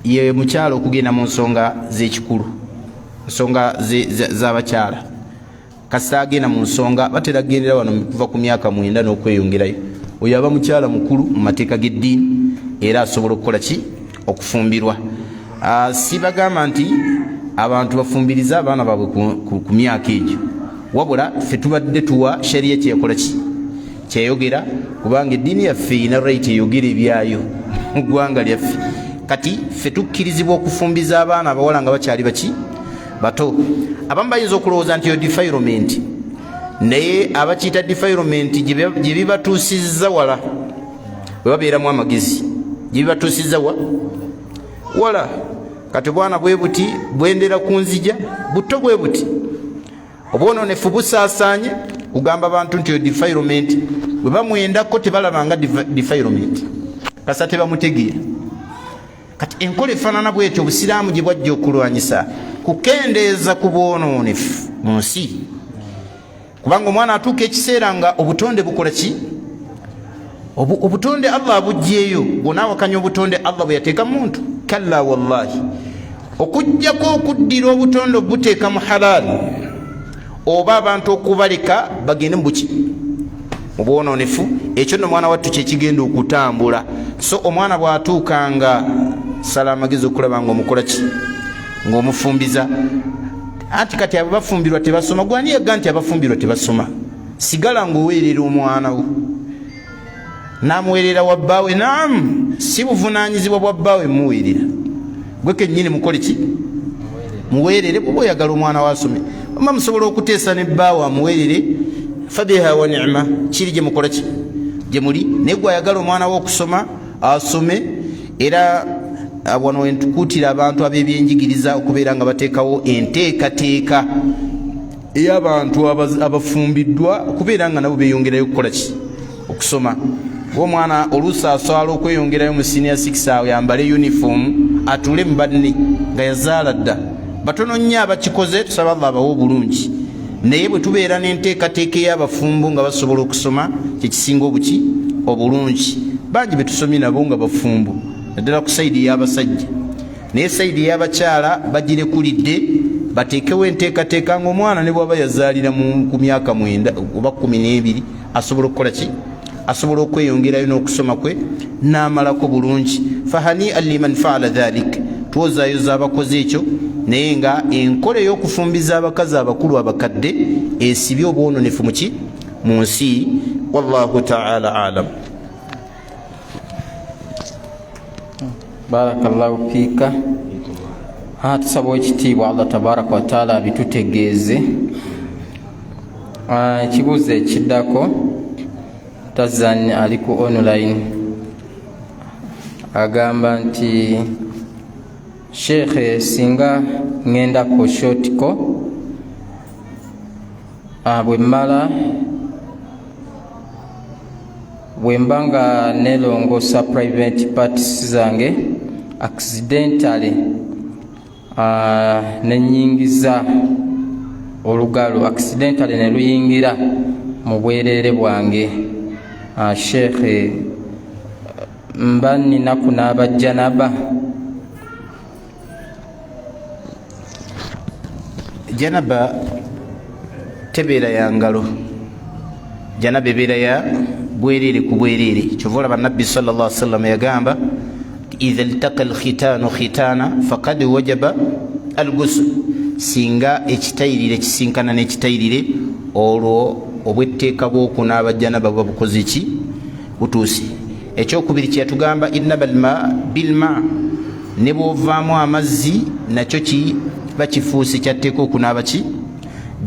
B: ye mukyala okugenda mu nsonga z'ekikulu, nsonga z'abakyala. Kasita agenda mu nsonga batera kugendera wano kuva ku myaka 9 n'okweyongerayo. Oyo aba mukyala mukulu mu mateeka g'eddiini era asobola okukola ki? Okufumbirwa. Sibagamba nti abantu bafumbiriza abaana baabwe ku myaka egyo, wabula ffe tubadde tuwa sharia kyeyakola ki? Kyeyogera, kubanga eddiini yaffe erina right eyogera ebyayo mu ggwanga lyaffe. Kati ffe tukkirizibwa okufumbiza abaana abawala nga bakyali baki? Bato. Abamu bayinza okulowooza nti yo defilement, naye abakiyita defilement gye bibatuusizza wala bwe babeeramu amagezi, gye bibatuusizza wala. Kati bwana bwe buti bwendera ku nzija, buto bwe buti obwononefu busaasaanye, kugamba abantu nti yo defilement, bwe bamwendako tebalabanga defilement, kasa tebamutegeera. Kati enkola efaanana bwetyo obusiraamu gye bwajja okulwanyisa kukendeeza ku bwononefu mu nsi, kubanga omwana atuuka ekiseera nga obutonde bukola ki? Obutonde Allah abugyeyo. Bw'onaawakanya obutonde Allah bwe yateeka muntu, kalla wallahi, okujjako okuddira obutonde obuteeka mu halaali oba abantu okubaleka bagende mu buki? Mu bwononefu. Ekyo nno mwana wattu kyekigenda okutambula. So omwana bw'atuuka nga sala amagezi okulaba ng'omukola ki? Ng'omufumbiza. Anti kati abo bafumbirwa tebasoma. Gwani yagga nti abafumbirwa tebasoma? Sigala ng'oweerera omwana wo, n'amuweerera wabbaawe. Naam, si buvunaanyizibwa bwa bbaawe muweerera, gwe kennyini mukole ki? Muweerere. Bw'oba oyagala omwana wasome, oba musobola okuteesa ne bbaawe amuweerere, fabiha wa ni'ma, kiri gye mukola ki? Gye muli. Naye gwe ayagala omwana we okusoma asome. Era wano entukuutira abantu ab'ebyenjigiriza okubeera nga bateekawo enteekateeka ey'abantu abafumbiddwa okubeera nga nabo beeyongerayo okukola ki? Okusoma. Omwana oluusi asobola okweyongerayo mu senior 6 awo yambale uniform atuule mu banne nga yazaala dda. Batono nnyo abakikoze, tusaba Allah abawe obulungi. Naye bwe tubeera n'enteekateeka ey'abafumbo nga basobola okusoma, kyekisinga obuki? Obulungi. Bangi be tusomye nabo nga bafumbo, naddala ku sayidi y'abasajja. Naye sayidi y'abakyala bagirekulidde bateekewo enteekateeka ng'omwana ne bw'aba yazaalira ku myaka 9 oba 12 asobola okukola ki? Asobola okweyongerayo n'okusoma kwe n'amalako bulungi. Fahani liman faala dhalik, twozaayoza abakoze ekyo, naye nga enkola ey'okufumbiza abakazi abakulu abakadde esibye obwononefu muki? Mu nsi. Wallahu ta'ala alam.
A: Barakallahu fika. Tusaba ekitiibwa Allah tabaraka wa taala abitutegeeze. Ekibuuzo ekiddako Tazan ali ku online. agamba nti Sheikh singa ngenda ku shotiko bwembanga nelongosa private parties zange accidentally nenyingiza olugalo accidentally neluyingira mu bwerere bwange Sheikh mba nina kunaaba janaba.
B: Janaba tebeera ya ngalo, janaba ebeera ya bwerere ku bwerere. Kyova olaba Nabbi sallallahu alaihi wasallam yagamba idha iltaqa alkhitanu khitana faqad wajaba alghusl, singa ekitayirire kisinkana n'ekitayirire olwo obwetteeka bw'okunaaba janaba bwa bukozi ki butuusi. Ekyokubiri kyeyatugamba innama alma bilma, ne bw'ovaamu amazzi nakyo kiba kifuuse kyatteeka okunaaba ki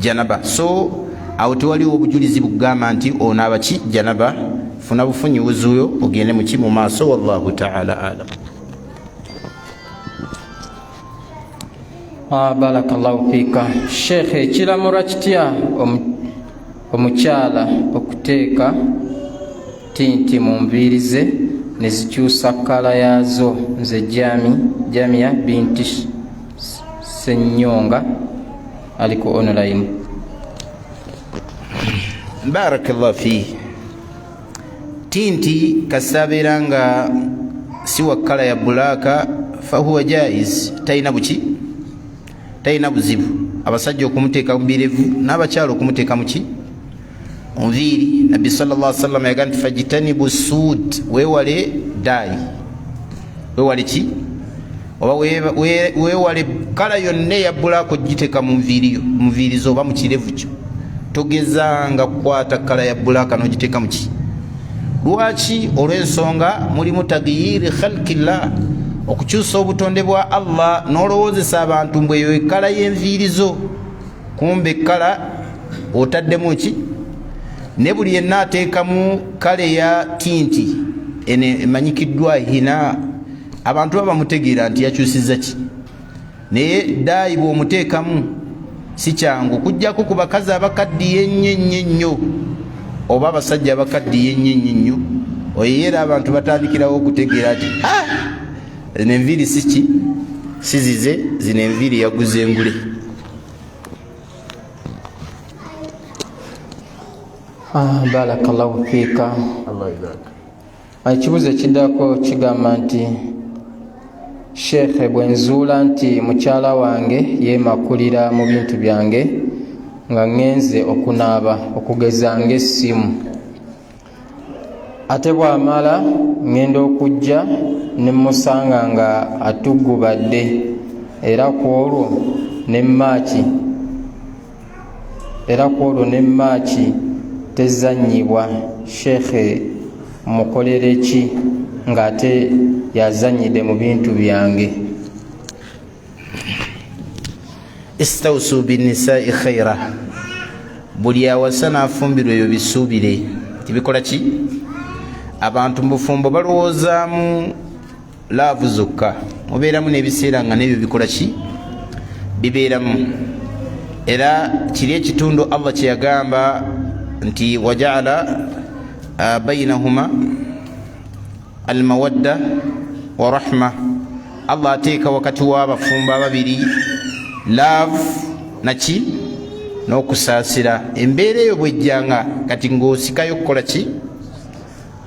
B: janaba. So awo tewaliwo obujulizi bugamba nti onaaba ki janaba. Funa bufunyiwuzi oyo ogende muki mu maaso. Wallahu ta'ala alam.
A: Barakallahu fika. Sheikh, ekiramura kitya omukyala okuteeka tinti mu nviiri ze ne zikyusa kkala yaazo? Nze Jamia binti Senyonga ali ku online.
B: Barakallahu fi. Tinti kasabeera nga si wa kkala ya bulaka fahuwa jaiz, talina buki, talina buzibu. Abasajja okumuteeka mu birevu n'abakyala okumuteeka muki mu nviiri. Nabbi sallallahu alaihi wasallam yagamba nti fajitanibu suud, weewale daayi, weewale ki oba weewale kkala yonna eya bulaka ogiteeka mu nviiri zo oba mu kirevu kyo. Togezanga kukwata kkala ya bulaka n'ogiteeka muki. Lwaki? Olw'ensonga mulimu tagiyiri khalqillah, okukyusa obutonde bwa Allah n'olowoozesa abantu mbwe eyo ekkala y'enviiri zo, kumbe ekkala otaddemu ki. Ne buli yenna ateekamu kale ya tinti ene emanyikiddwa hina, abantu baba mutegeera nti yakyusizza ki. Naye daayi bw'omuteekamu si kyangu, kujjako ku bakazi abakaddiye ennyo oba abasajja abakaddiye ennyo. Oyo era abantu batandikirawo okutegeera nti zino enviiri si ki, sizize, zino enviiri yaguze engule.
A: Barakallahu fika. Ekibuzo ekiddako kigamba nti Sheikh, bwenzuula nti mukyala wange yeemakulira mu bintu byange nga ngenze okunaaba, okugeza ng'essimu, ate bw'amala ngenda okujja ne musanga nga atugubadde, era ku olwo ne maaki tezannyibwa. Sheikh, mukolere ki ng'ate yazannyidde mu bintu byange?
B: Istawsu binnisai khaira, buli awasa n'afumbirwa ebyo bisuubire. Tibikola ki? Abantu mu bufumbo balowoozaamu laavu zokka, mubeeramu n'ebiseera nga n'ebyo bikola ki? Bibeeramu. Era kiri ekitundu Allah kye yagamba nti wajaala bainahuma almawadda wa rahma, Allah ateeka wakati w'abafumbo ababiri love naki n'okusaasira. Embeera eyo bwejjanga kati ng'osikayo okukola ki?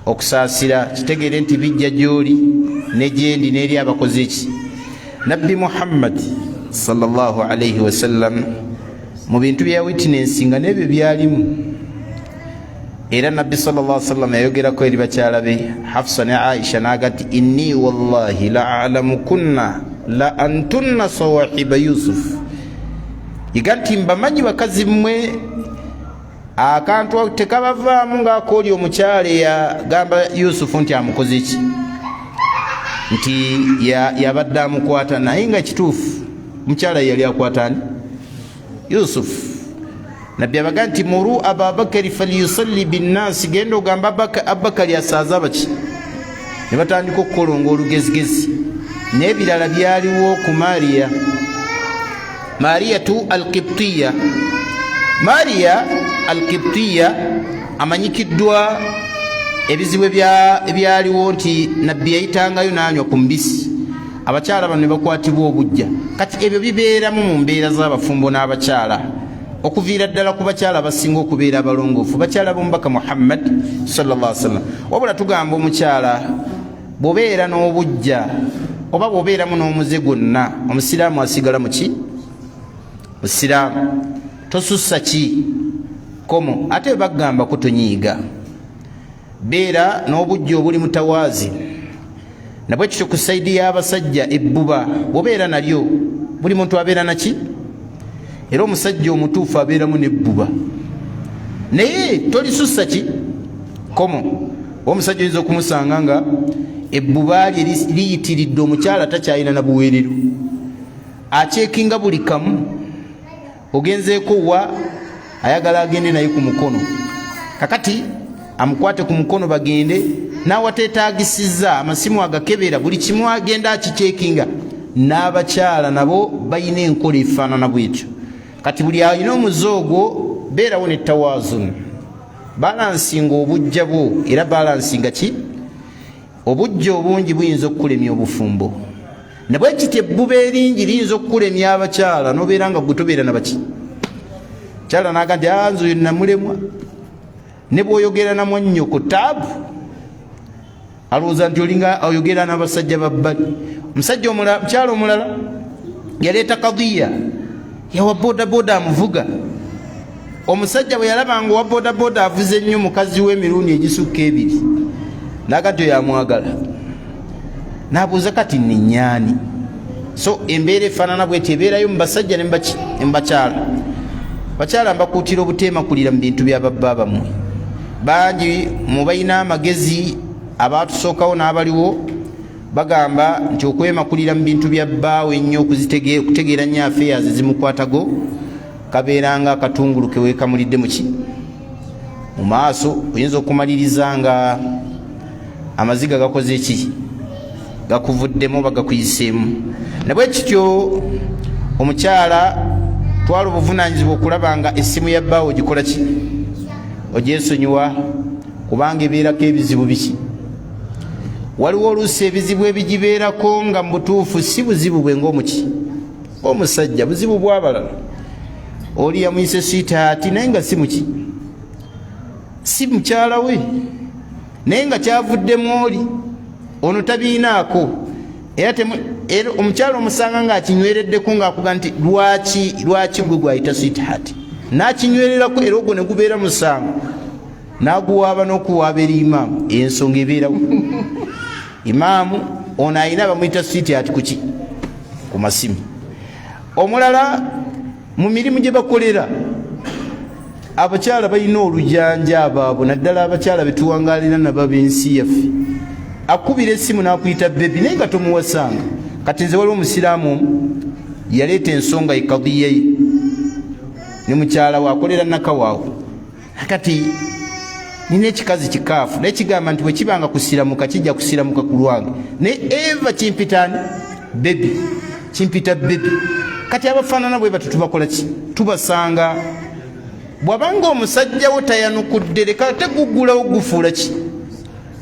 B: Okusaasira. Kitegeere nti bijja gy'oli ne gyendi n'eri abakoze eki. Nabbi Muhammad sallallahu alaihi wasallam mu bintu bya witness nga n'ebyo byalimu. Era Nabbi sallallahu alaihi wasallam yayogerako eri bakyala be Hafsa ne Aisha n'aga nti inni wallahi la'alamukunna la antunna sawahiba Yusuf, yiga nti mbamanyi bakazi mmwe akantu tekabavaamu ng'akooli omukyala yagamba Yusufu nti amukoze ki, nti yabadde amukwata. Naye nga kituufu mukyala yali akwatani Yusufu. Nabbi abaga nti muru Ababakari falyusalli binnaasi, genda ogamba Abubakari asaaza baki ne batandika okukolonga olugezigezi n'ebirala byaliwo ku Mariyatu al-Qibtiya. Mariya al-Qibtiya amanyikiddwa ebizibu ebyaliwo nti nabbi yayitangayo n'anywa ku mbisi, abakyala bano ne bakwatibwa obujja. Kati ebyo bibeeramu mu mbeera z'abafumbo n'abakyala, okuviira ddala ku bakyala abasinga okubeera abalongoofu, bakyala b'omubaka Muhammad sallallahu alaihi wasallam. Wabula tugamba omukyala bw'obeera n'obujja oba bw'obeeramu n'omuze gwonna, omusiraamu asigala mu ki? Musiraamu tosussa ki? Komo. Ate bagamba ko tonyiiga, beera n'obujja obuli mutawaazi. Nabwe kityo ku saidi y'abasajja ebbuba bw'obeera nalyo, buli muntu abeera naki? Era omusajja omutuufu abeeramu n'ebbuba, naye tolisussa ki? Komo. Omusajja oyinza okumusanga nga ebbuba lye liyitiridde, omukyala takyalina na buweerero, akyekinga buli kamu. Ogenzeeko wa ayagala agende naye ku mukono, kakati amukwate ku mukono bagende, n'awateetaagisiza amasimu agakebera, buli kimu agenda akikyekinga. N'abakyala nabo bayina enkola efaanana bwetyo. Kati buli alina omuze ogwo beerawo ne tawaazun, balansinga obujja bwo, era balansinga ki? Obujja obungi buyinza okukulemya obufumbo, ne bwe kiti ebbuba eringi liyinza okukulemya abakyala, n'obeera nga gwe tobeera na baki? Kyala naga nti nze oyo namulemwa. Ne bw'oyogera na mwannyoko taabu, alowooza nti olinga oyogera n'abasajja babbali. Mukyala omulala yaleeta kadiya, yawa bodaboda amuvuga. Omusajja bwe yalabanga owa bodaboda avuze nnyo mukazi w'emirundi egisukka ebiri, naga nti oyo amwagala. N'abuuza kati nninyaani? So embeera efaanana bweti ebeerayo mu basajja ne mu bakyala. Bakyala mbakuutira obuteemakulira mu bintu bya babba bammwe. Bangi mu balina amagezi abaatusookawo n'abaliwo bagamba nti okwemakulira mu bintu bya bbaawe ennyo, okutegeera nnyo affairs zimukwatago, kabeeranga akatungulu keweekamulidde mu maaso. Oyinza okumaliriza nga amaziga gakoze eki? Gakuvuddemu oba gakuyiseemu. Nabwe kityo omukyala twala obuvunaanyizibwa okulaba nga essimu ya bbaawe ogikola ki? Ogyesonyiwa, kubanga ebeerako ebizibu biki? Waliwo oluusi ebizibu ebigibeerako nga mu butuufu si buzibu bwe ng'omuki? Omusajja, buzibu bw'abalala. Oli yamuyise sweetheart naye nga si muki? Si mukyala we, naye nga kyavuddemu oli ono tabiinaako. Era omukyala omusanga ng'akinywereddeko ng'akuga nti lwaki gwe gwayita sweetheart, n'akinywererako, era ogwo ne gubeera musango, n'aguwaaba n'okuwaaba eri imaamu. Ensonga ebeerawo. Imaamu ono ayina bamuyita sweetheart kuki? Ku masimu. Omulala mu mirimu gye bakolera, abakyala balina olujanja abaabo, naddala abakyala betuwangaalira nabo b'ensi yaffe. Akubira essimu n'akuyita bebi naye nga tomuwasanga. Kati nze waliwo omusiraamu omu yaleeta ensonga ekadiya ye ne mukyala we akolera nakawaawo. Kati nina ekikazi kikaafu naye kigamba nti bwe kibanga kusiramuka kijja kusiramuka ku lwange, naye eva kimpitaani bebi, kimpita bebi. Kati abafaanana bwe bati tubakola ki? Tubasanga. Bw'abanga omusajja wo tayanukudde, leka teguggulawo gufuula ki?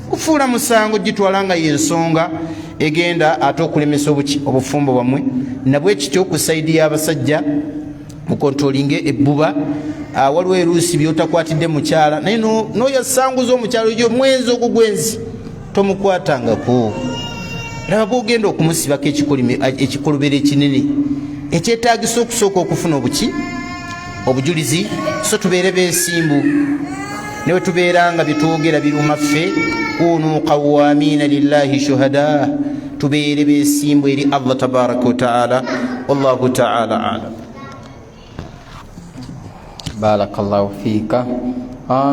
B: Kufuula musango, gitwala nga y'ensonga egenda ate okulemesa obufumbo bwammwe. Nabwe kityo ku saidi y'abasajja mukontrolinge ebbuba. Waliwo eruusi byotakwatidde mukyala naye n'oyasanguza omukyala oyo mwezi ogwo gwenzi tomukwatangako. Laba bw'ogenda okumusibako ekikolobero ekinene ekyetaagisa okusooka okufuna obujulizi. So tubeere beesimbu ne bwe tubeera nga byetwogera biruma ffe, kunu qawamina lillahi shuhada, tubeere beesimbu eri Allah tabaraka wa taala. Wallahu taala alam.
A: Barakallahu fika.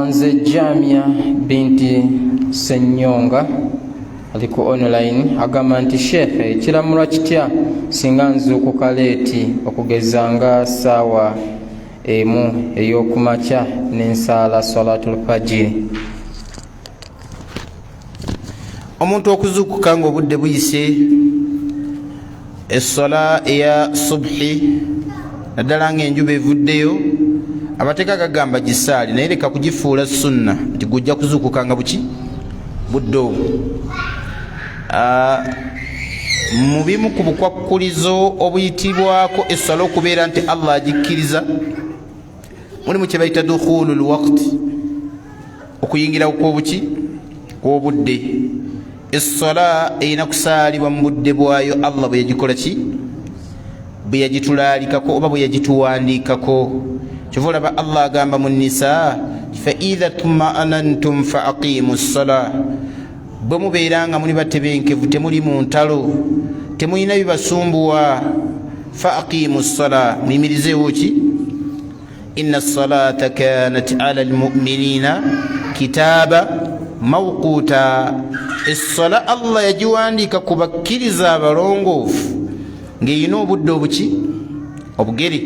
A: Nze Jamia binti Senyonga ali ku online agamba nti shekhe, kiramulwa kitya singa nzuukuka leeti okugezanga saawa emu ey'okumakya n'ensaala salatul fajiri?
B: omuntu okuzuukuka nga obudde buyise essola eya subhi naddala ng'enjuba evuddeyo amateeka gagamba gisaali naye leka kugifuula sunna nti gujja kuzuukuka nga buki budde obwo. Mu bimu ku bukwakkulizo obuyitibwako essola okubeera nti Allah agikkiriza mulimu kye bayita dukhulu lwaqti, okuyingirawo kw'obuki kw'obudde. Essola erina kusaalibwa mu budde bwayo Allah bwe yagikola ki, bwe yagitulaalikako oba bwe yagituwandiikako. Kyova olaba Allah agamba mu Nisaa fa idha tuma'anantum fa aqimu ssola, bwe mubeera nga muli batebenkevu temuli mu ntalo temulina bibasumbuwa, fa aqimu ssola muyimirizeewo ki, inna ssalata kanat ala almu'minina kitaaba mawquuta. Essola Allah yagiwandiika ku bakkiriza abalongoofu ng'erina obudde obuki obugere.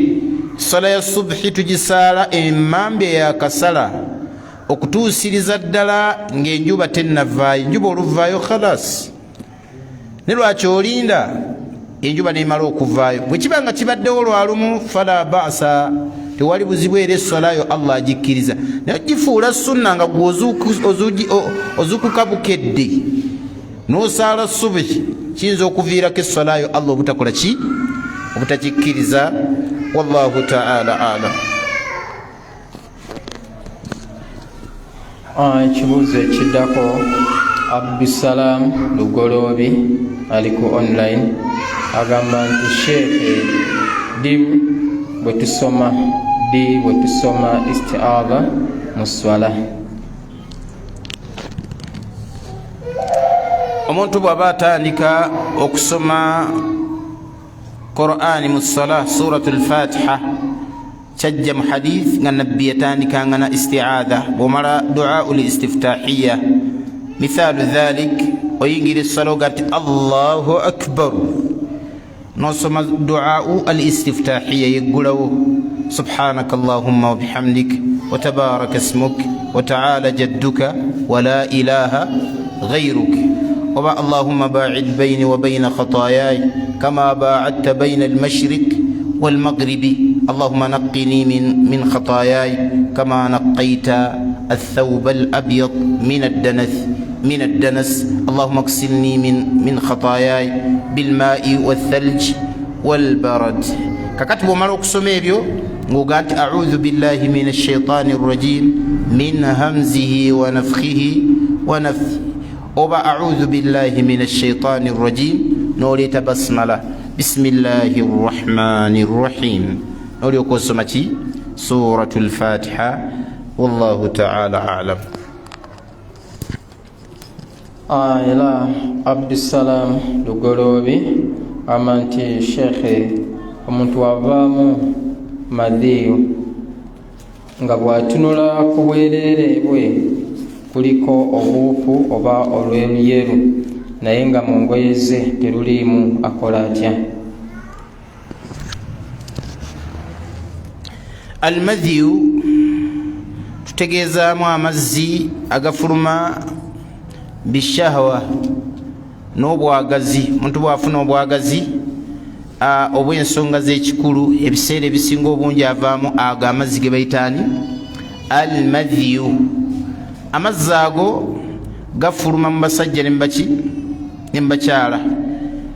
B: Essola ya subhi tugisaala emmambya yakasala okutuusiriza ddala ng'enjuba tennavaayo. Enjuba oluvaayo khalas, ne lwaki olinda enjuba nemala okuvaayo. Bwe kiba nga kibaddewo lwalumu fala ba'sa, tewali buzibu era essola yo Allah agikkiriza. Naye gifuula sunna nga gwe ozuukuka bukedde n'osaala subhi, kiyinza okuviirako essola yo Allah obutakola ki, obutakikkiriza. Wallahu ta'ala alam.
A: Ekibuuzo ekiddako Abdussalam Lugoloobi ali ku online agamba nti sheekhe di bwe tusoma isti'adha mu swala.
B: Omuntu bw'aba atandika okusoma Qur'ani mu ssala suratul Fatiha, kyajja mu hadith nga nabbi yatandikanga na isti'adha bw'omala du'aul istiftahiyya. Mithaalu dhalik, oyingira essala ogati Allahu akbar nosoma du'aul istiftahiyya yeggulawo subhanaka allahumma wa bihamdik wa tabaraka ismuk wa ta'ala jadduka wa la ilaha ghayruk. وبا اللهم باعد بيني وبين خطاياي كما باعدت بين المشرق والمغرب اللهم نقني من خطاياي كما نقيت الثوب الأبيض من الدنس اللهم اغسلني من خطاياي بالماء والثلج والبرد. ككتب مالوك سميبيو وقالت أعوذ بالله من الشيطان الرجيم من همزه ونفخه ونفثه oba a'udhu billahi minash shaitani rrajim noleta basmala bismillahir rahmanir rahim noli okosoma ki suratul Fatiha. Wallahu ta'ala a'lam.
A: Ila Abdussalam Lugoloobi amanti sheekhe omuntu avaamu madhiyo nga bwatunula ku bwereere bwe kuliko obuufu oba olw'eruyeru naye nga mu ngoye ze teruliimu, akola atya?
B: Almadhiyu tutegeezaamu amazzi agafuluma bishahwa n'obwagazi. Omuntu bw'afuna obwagazi obw'ensonga z'ekikulu ebiseera ebisinga obungi avaamu ago amazzi ge bayitaani almadhiyu. Amazzi ago gafuluma mu basajja ne mu bakyala,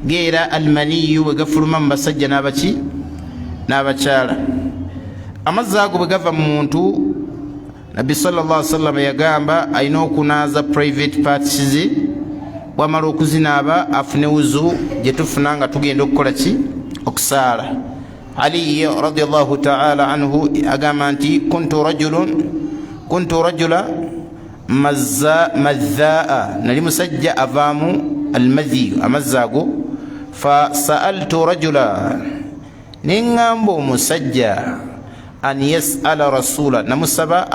B: geera almaniyu bwe gafuluma mu basajja n'abakyala. Amazzi ago bwe gava mu muntu, Nabbi sallallahu alaihi wasallam yagamba alina okunaaza private parts ze, bw'amala okuzinaaba afune wuzu gye tufuna nga tugenda okukola ki, okusaala. Ali radiyallahu ta'ala anhu agamba nti kuntu rajula madhaa, nali musajja avaamu almadhiyu amazzi ago. Fa sa'altu rajula, neŋŋamba omusajja an yas'ala rasula, namusaba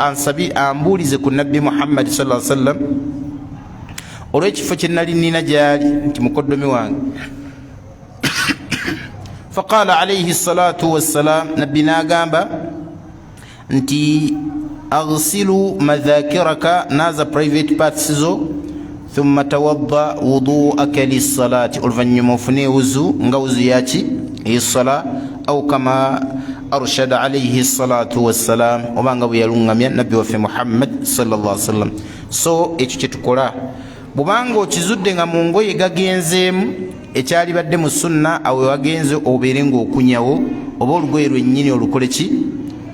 B: ambuulize ku nabbi Muhammad sallallahu alaihi wasallam olw'ekifo kye nali nina gyali nti mukoddomi wange. Faqala alayhi salatu wassalam, nabbi n'agamba nti aghsilu madhakiraka, naza private parts zo, thumma tawadda wudu'aka lis-salati oluvanyuma ofune wuzu nga wuzu yaki ey'essala au kama arshada alayhi salatu wassalam obanga bwe yalungamya nabbi waffe Muhammad sallallahu alaihi wasallam. So ekyo kyetukola bubanga okizudde nga mu ngoye gagenzeemu ekyali badde mu sunna awe wagenze obeere ng'okunyawo oba olugoye lwennyini olukole ki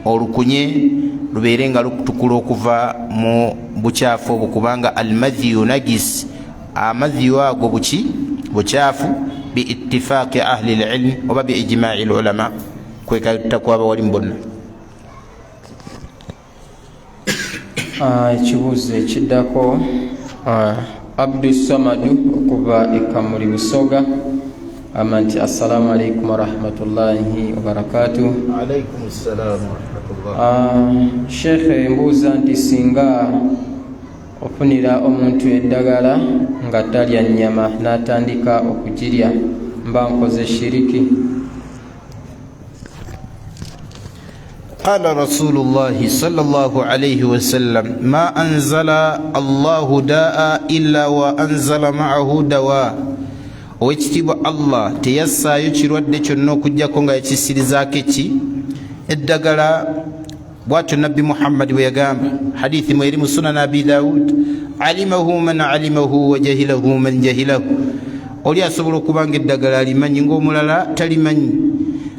B: olukunye lubeere nga lukutukula okuva mu bukyafu obwo kubanga almadhiyu najis amadhiyu ago bukyafu biittifaaqi ahli lilmi oba biijmaai lulama kwekatta kwaba walimu bonna.
A: Ekibuuzo ekiddako Abdu Samadu okuva ekamuli Busoga ama nti assalamu alaikum warahmatullahi wabarakatuh.
B: Alaikum assalam warahmatullahi.
A: Sheikh, mbuuza nti singa ofunira omuntu eddagala nga talya nnyama n'atandika okugirya mba nkoze shiriki?
B: قال رسول الله صلى الله عليه وسلم ما أنزل الله داء إلا وأنزل معه دواء ويكتب الله تيسا يشرود ديشنو كجا كونغا يتسيرزاكي الدقلا بواتو النبي محمد ويقام حديث ميرم سنن أبي داود علمه من علمه وجهله من جهله oli asobola okubanga eddagala alimanyi ng'omulala talimanyi.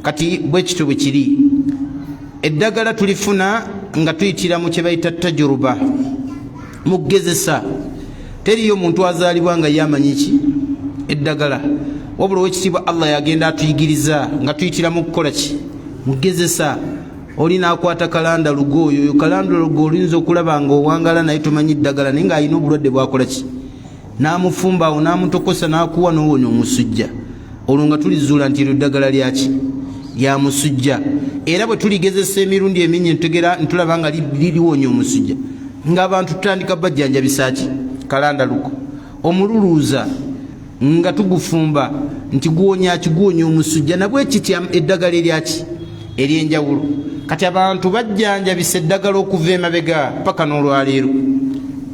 B: Kati bwekito bwe kiri eddagala tulifuna nga tuyitira mu kye bayita tajuruba mugezesa. Teriyo muntu azaalibwa nga yamanyi ki eddagala, wabula owekitiibwa Allah yagenda atuyigiriza nga tuyitira mu kukola ki mugezesa. Oli n'akwata kalanda lugo oyo kalanda lugo olinza okulaba nga owangala naye tomanyi eddagala naye ng'alina obulwadde bwakola ki n'amufumba awo n'amutokosa n'akuwa n'owonya omusujja. Olwo nga tulizuula nti eddagala lyaki lya musujja. Era bwe tuligezesa emirundi emingi ntulaba nga liliwonya omusujja ng'abantu tutandika bajjanjabisa ki kalanda lugo omululuuza nga tugufumba nti guwonya omusujja. Nabwe kitya eddagala eryaki ery'enjawulo. Kati abantu bajjanjabisa eddagala okuva emabega paka n'olwaleero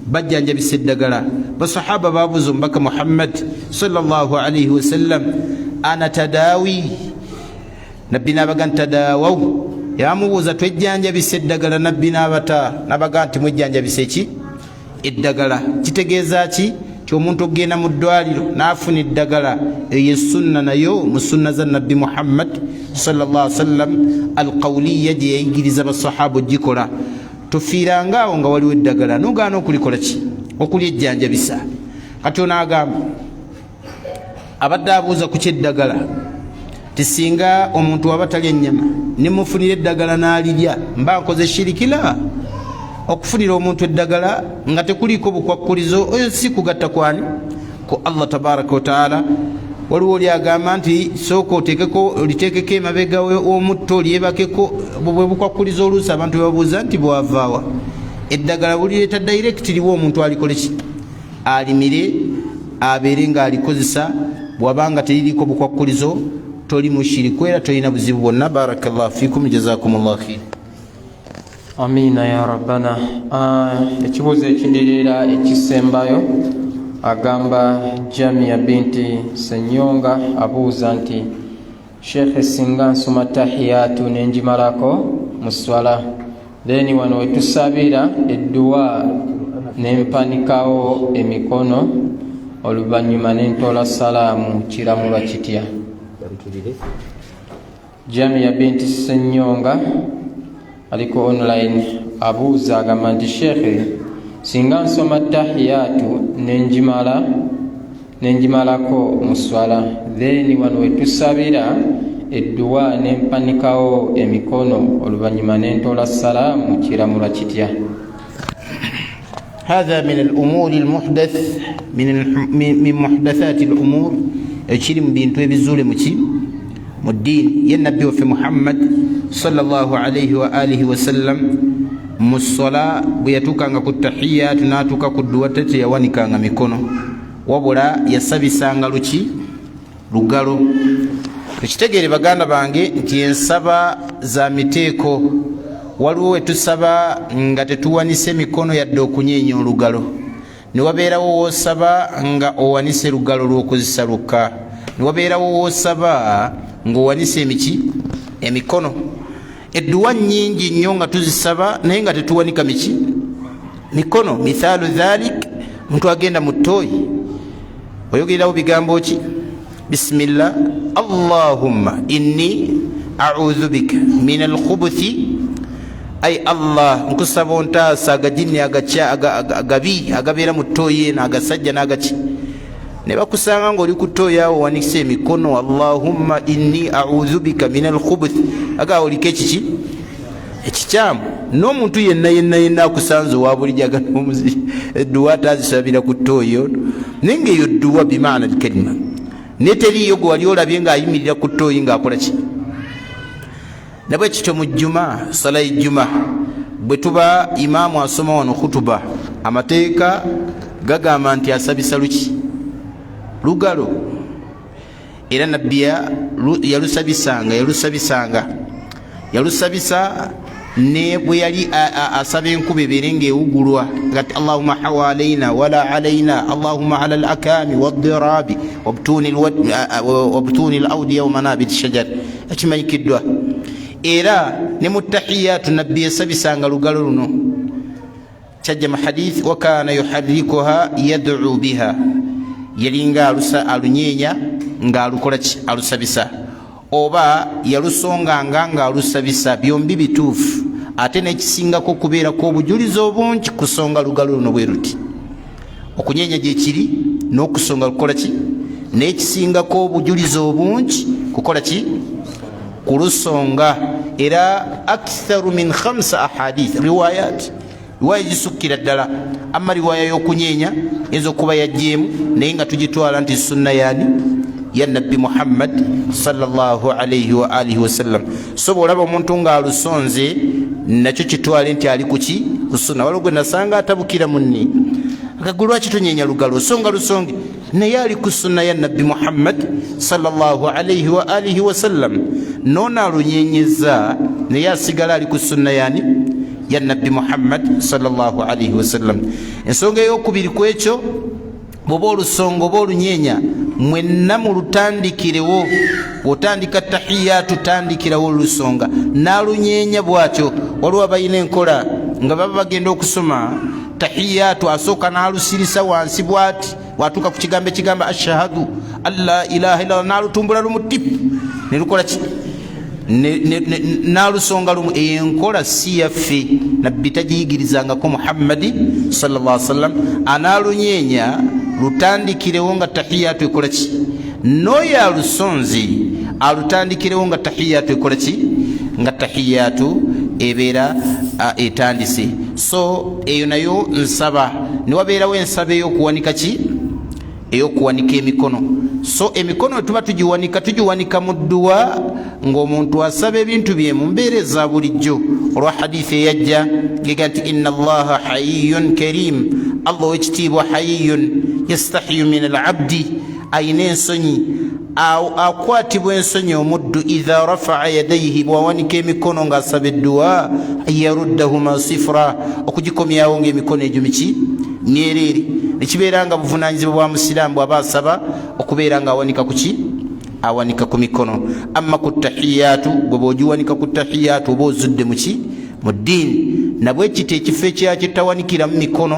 B: bajjanjabisa eddagala. Basahaba babuuza omubaka Muhammad sallallahu alaihi wasallam ana tadawi, nabbi n'abaga ntadawaw. Yamubuuza twejjanjabisa eddagala, nabbi n'abaga nti mwejjanjabisa eki eddagala. Kitegeeza ki ti omuntu okgenda mu ddwaliro n'afuna eddagala eyo sunna, nayo mu sunna za nabbi Muhammad sallallahu alaihi wasallam alqawliya gye yayigiriza basahaba ogikola. Tofiiranga awo nga waliwo eddagala n'ogaana okulikola ki okulyejjanjabisa. Kati onaagamba abadde abuuza ku kyeddagala tisinga omuntu waba talya ennyama nemufunira eddagala n'alirya mba nkoze shirikira. Okufunira omuntu eddagala nga tekuliiko bukwakkulizo oyo si kugatta kwani ku Allah tabaraka wa taala. Waliwo lyagamba nti sooka oliteekeko emabega w'omutto olyebakeko bwe bukwakkulizo oluusi abantu bebabuuza nti bwavaawa eddagala bulireeta direct liwo omuntu alikole ki alimire abeere ng'alikozesa. Bw'abanga teririiko bukwakkulizo toli mushiriku era tolina buzibu bwonna. Barakallahu fikum, jazakumullahu khair.
A: Amina ya rabbana. Ekibuuzo ekidirira ekisembayo agamba Jamia binti Senyonga abuuza nti Sheikh, singa nsoma tahiyatu nenjimalako mu swala then wano wetusabira edduwa nempanikawo emikono oluvannyuma nentola salaamu kiramulwa kitya? Jamia binti Senyonga aliko online abuuza agamba nti Sheikh, singa nsoma tahiyatu nenjimalako mu swala then wano wetusabira edduwa nempanikawo emikono oluvannyuma nentola salaamu kiramulwa kitya?
B: هذا من الأمور المحدث من محدثات الأمور الشرم بنت بزول مدين ينبي في محمد صلى الله عليه وآله وسلم mussola bwe yatukanga ku tahiyatu n'atuuka ku dduwa teyawanikanga mikono wabula yasabisanga lugalo. Tukitegere baganda bange nti ensaba za miteeko. Waliwo wetusaba nga tetuwanise mikono yadde okunyeenya olugalo. niwabeerawo wosaba nga owanise lugalo lw'okuzisaluka, niwabeerawo wosaba nga owanise emikono. Edduwa nnyingi nnyo nga tuzisaba naye nga tetuwanika mikono. Mithaalu dhalik, muntu agenda mu ttooyi oyogererawo bigambo ki? Bismillah, Allahumma inni a'udhu bika min al-khubuthi, ay Allah nkusaba ontaasa agajini agabi agabeera mu ttooyi eno, agasajja n'agaki. Ne bakusanga ng'oli ku ttooyi awo wanise emikono, Allahumma inni a'udhu bika min al-khubuthi, aga oliko ekikyamu. N'omuntu yenna akusanze owa bulijjo edduwa atazisabira ku ttooyi ono, naye ng'eyo dduwa bimaana al-kalima, ne teriiyo gwe wali olabye ng'ayimirira ku ttooyi ng'akola ki? Nabwe kityo mu jjuma, sala y'ejjuma, bwe tuba imaamu asoma wano khutuba, amateeka gagamba nti asabisa lugalo. Era nabbi yalusabisa ne bwe yali asaba enkuba ebeere ng'ewugulwa ngati Allahumma hawalaina wala alaina, Allahumma ala al-akami wad-dirabi wabtuni al-awdiya wa manabit shajar, ekimanyikiddwa. Era ne mu tahiyatu nabbi yasabisanga lugalo luno, kyajja mu hadith, wa kana yuharrikuha yad'u biha, yalinga alunyeenya ng'alukola ki? Alusabisa, oba yalusonganga ng'alusabisa. Byombi bituufu, ate n'ekisingako okubeerako obujulizi obungi kusonga lugalo luno bwe ruti. Okunyeenya gye kiri, n'okusonga lukola ki? N'ekisingako obujulizi obungi kukola ki? Kulusonga. Era aktharu min 5 ahadith riwaya gisukira ddala. Amma riwaya y'okunyeenya enzo kuba yajjeemu naye nga tugitwala nti sunna yani ya nabbi Muhammad sallallahu alayhi wa alihi wasallam. So bw'olaba omuntu ng'alusonze nakyo kitwale nti ali ku sunna. Waliwo gwe nasanga atabukira munne akagulu lwaki tonyeenya lugalo, songa lusonge, naye ali ku sunna ya nabbi Muhammad sallallahu alayhi wa alihi wasallam. Noona alunyenyeza naye asigala ali ku sunna yani ya nabbi Muhammad sallallahu alayhi wasallam. Ensonga ey'okubiri ku ekyo, bw'oba olusonga oba olunyeenya, mwenna mulutandikirewo. Otandika tahiyatu tandikirawo olusonga n'alunyeenya bw'atyo. Waliwo abalina enkola nga baba bagenda okusoma tahiyatu, asooka n'alusirisa wansi bw'ati, watuuka ku kigambo ekigamba ashhadu an la ilaha illallah, n'alutumbula lumutipu ne lukola ki? N'alusonga lumu. Enkola si yaffe, nabbi tagiyigirizangako Muhammadi sallallahu alaihi wasallam. Analunyeenya lutandikirewo nga tahiyatu ekola ki? N'oyo alusonze alutandikirewo nga tahiyatu ekola ki? Nga tahiyatu ebeera etandise. So eyo nayo nsaba, niwabeerawo ensaba ey'okuwanika ki? Ey'okuwanika emikono. So emikono tuba tugiwanika mu dduwa ng'omuntu asaba ebintu bye mu mbeera eza bulijjo. Olwa hadithi eyajja gega nti inna allaha hayyun karim, Allah ow'ekitiibwa hayyun yastahiyu min al-abdi, ayina ensonyi, akwatibwa ensonyi omuddu idha rafa'a yadayhi, bwawanika emikono ng'asaba edduwa, yaruddahuma sifra, okugikomyawo ng'emikono egyo myereere. Nekibeera nga buvunaanyizibwa bwa musiraamu bw'aba asaba okubeera nga awanika ku ki? Awanika ku mikono. Amma ku tahiyatu, gwe bw'ogiwanika ku tahiyatu oba ozudde mu ki? Mu ddiini. Nabwe kiti ekifo ekyakitawanikira mu mikono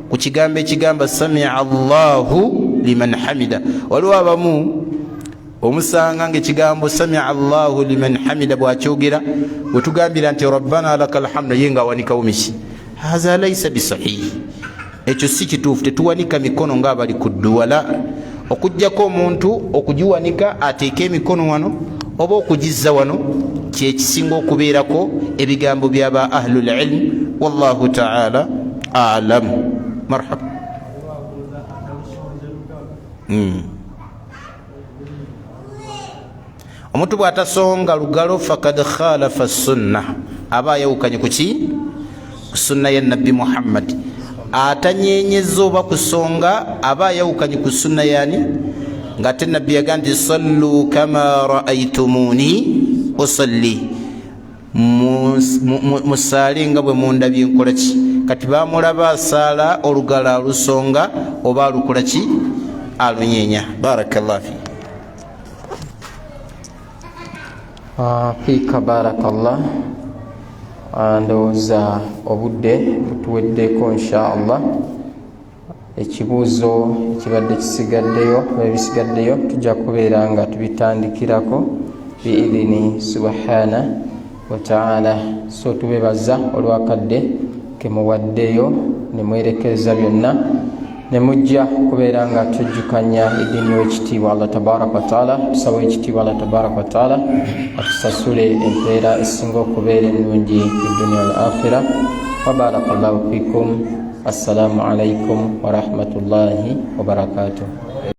B: ku kigambo ekigamba sami'a Allahu liman hamida. Waliwo abamu omusanga ng'ekigambo sami'a Allahu liman hamida bw'akyogera bwe tugambira nti rabbana lakal hamdu, ye ng'awanikawo miki? Haza laysa bisahihi. Ekyo si kituufu. Tetuwanika mikono ng'abali ku dduwala, okuggyako omuntu okugiwanika ateeka emikono wano oba okugizza wano, kyekisinga okubeerako ebigambo by'aba ahlul ilm. Wallahu ta'ala a'lam. Marhaba. Omuntu bw'atasonga lugalo fakad khalafa sunna, aba ayawukanye ku ki? Ku sunna ya nabbi Muhammad. Atanyeenyeza oba kusonga aba ayawukanye ku sunna yani nga ate nabbi yagamba nti sallu kama raaitumuni usalli, musaale nga bwe mundabye nkola ki? kati bamulaba asaala olugala alusonga oba alukola ki alunyenya. Barakallahu fi
A: fiika barakallah. Ndowooza obudde butuweddeko inshaallah. Ekibuuzo ekibadde kisigaddeyo ebisigaddeyo tujja kubeera nga tubitandikirako biidhini subhana wa ta'ala. So tubebaza olwakadde kemuwaddeyo ne mwerekereza byonna ne mujja kubeera nga tujjukanya eddiini y'ekitiibwa Allah tabaraka wa ta'ala. Tusaba ekitiibwa Allah tabaraka wa ta'ala atusasule empeera esinga okubeera ennungi fi dunya wal akhira. Wa barakallahu fikum. Assalamu alaikum wa rahmatullahi wa barakatuh.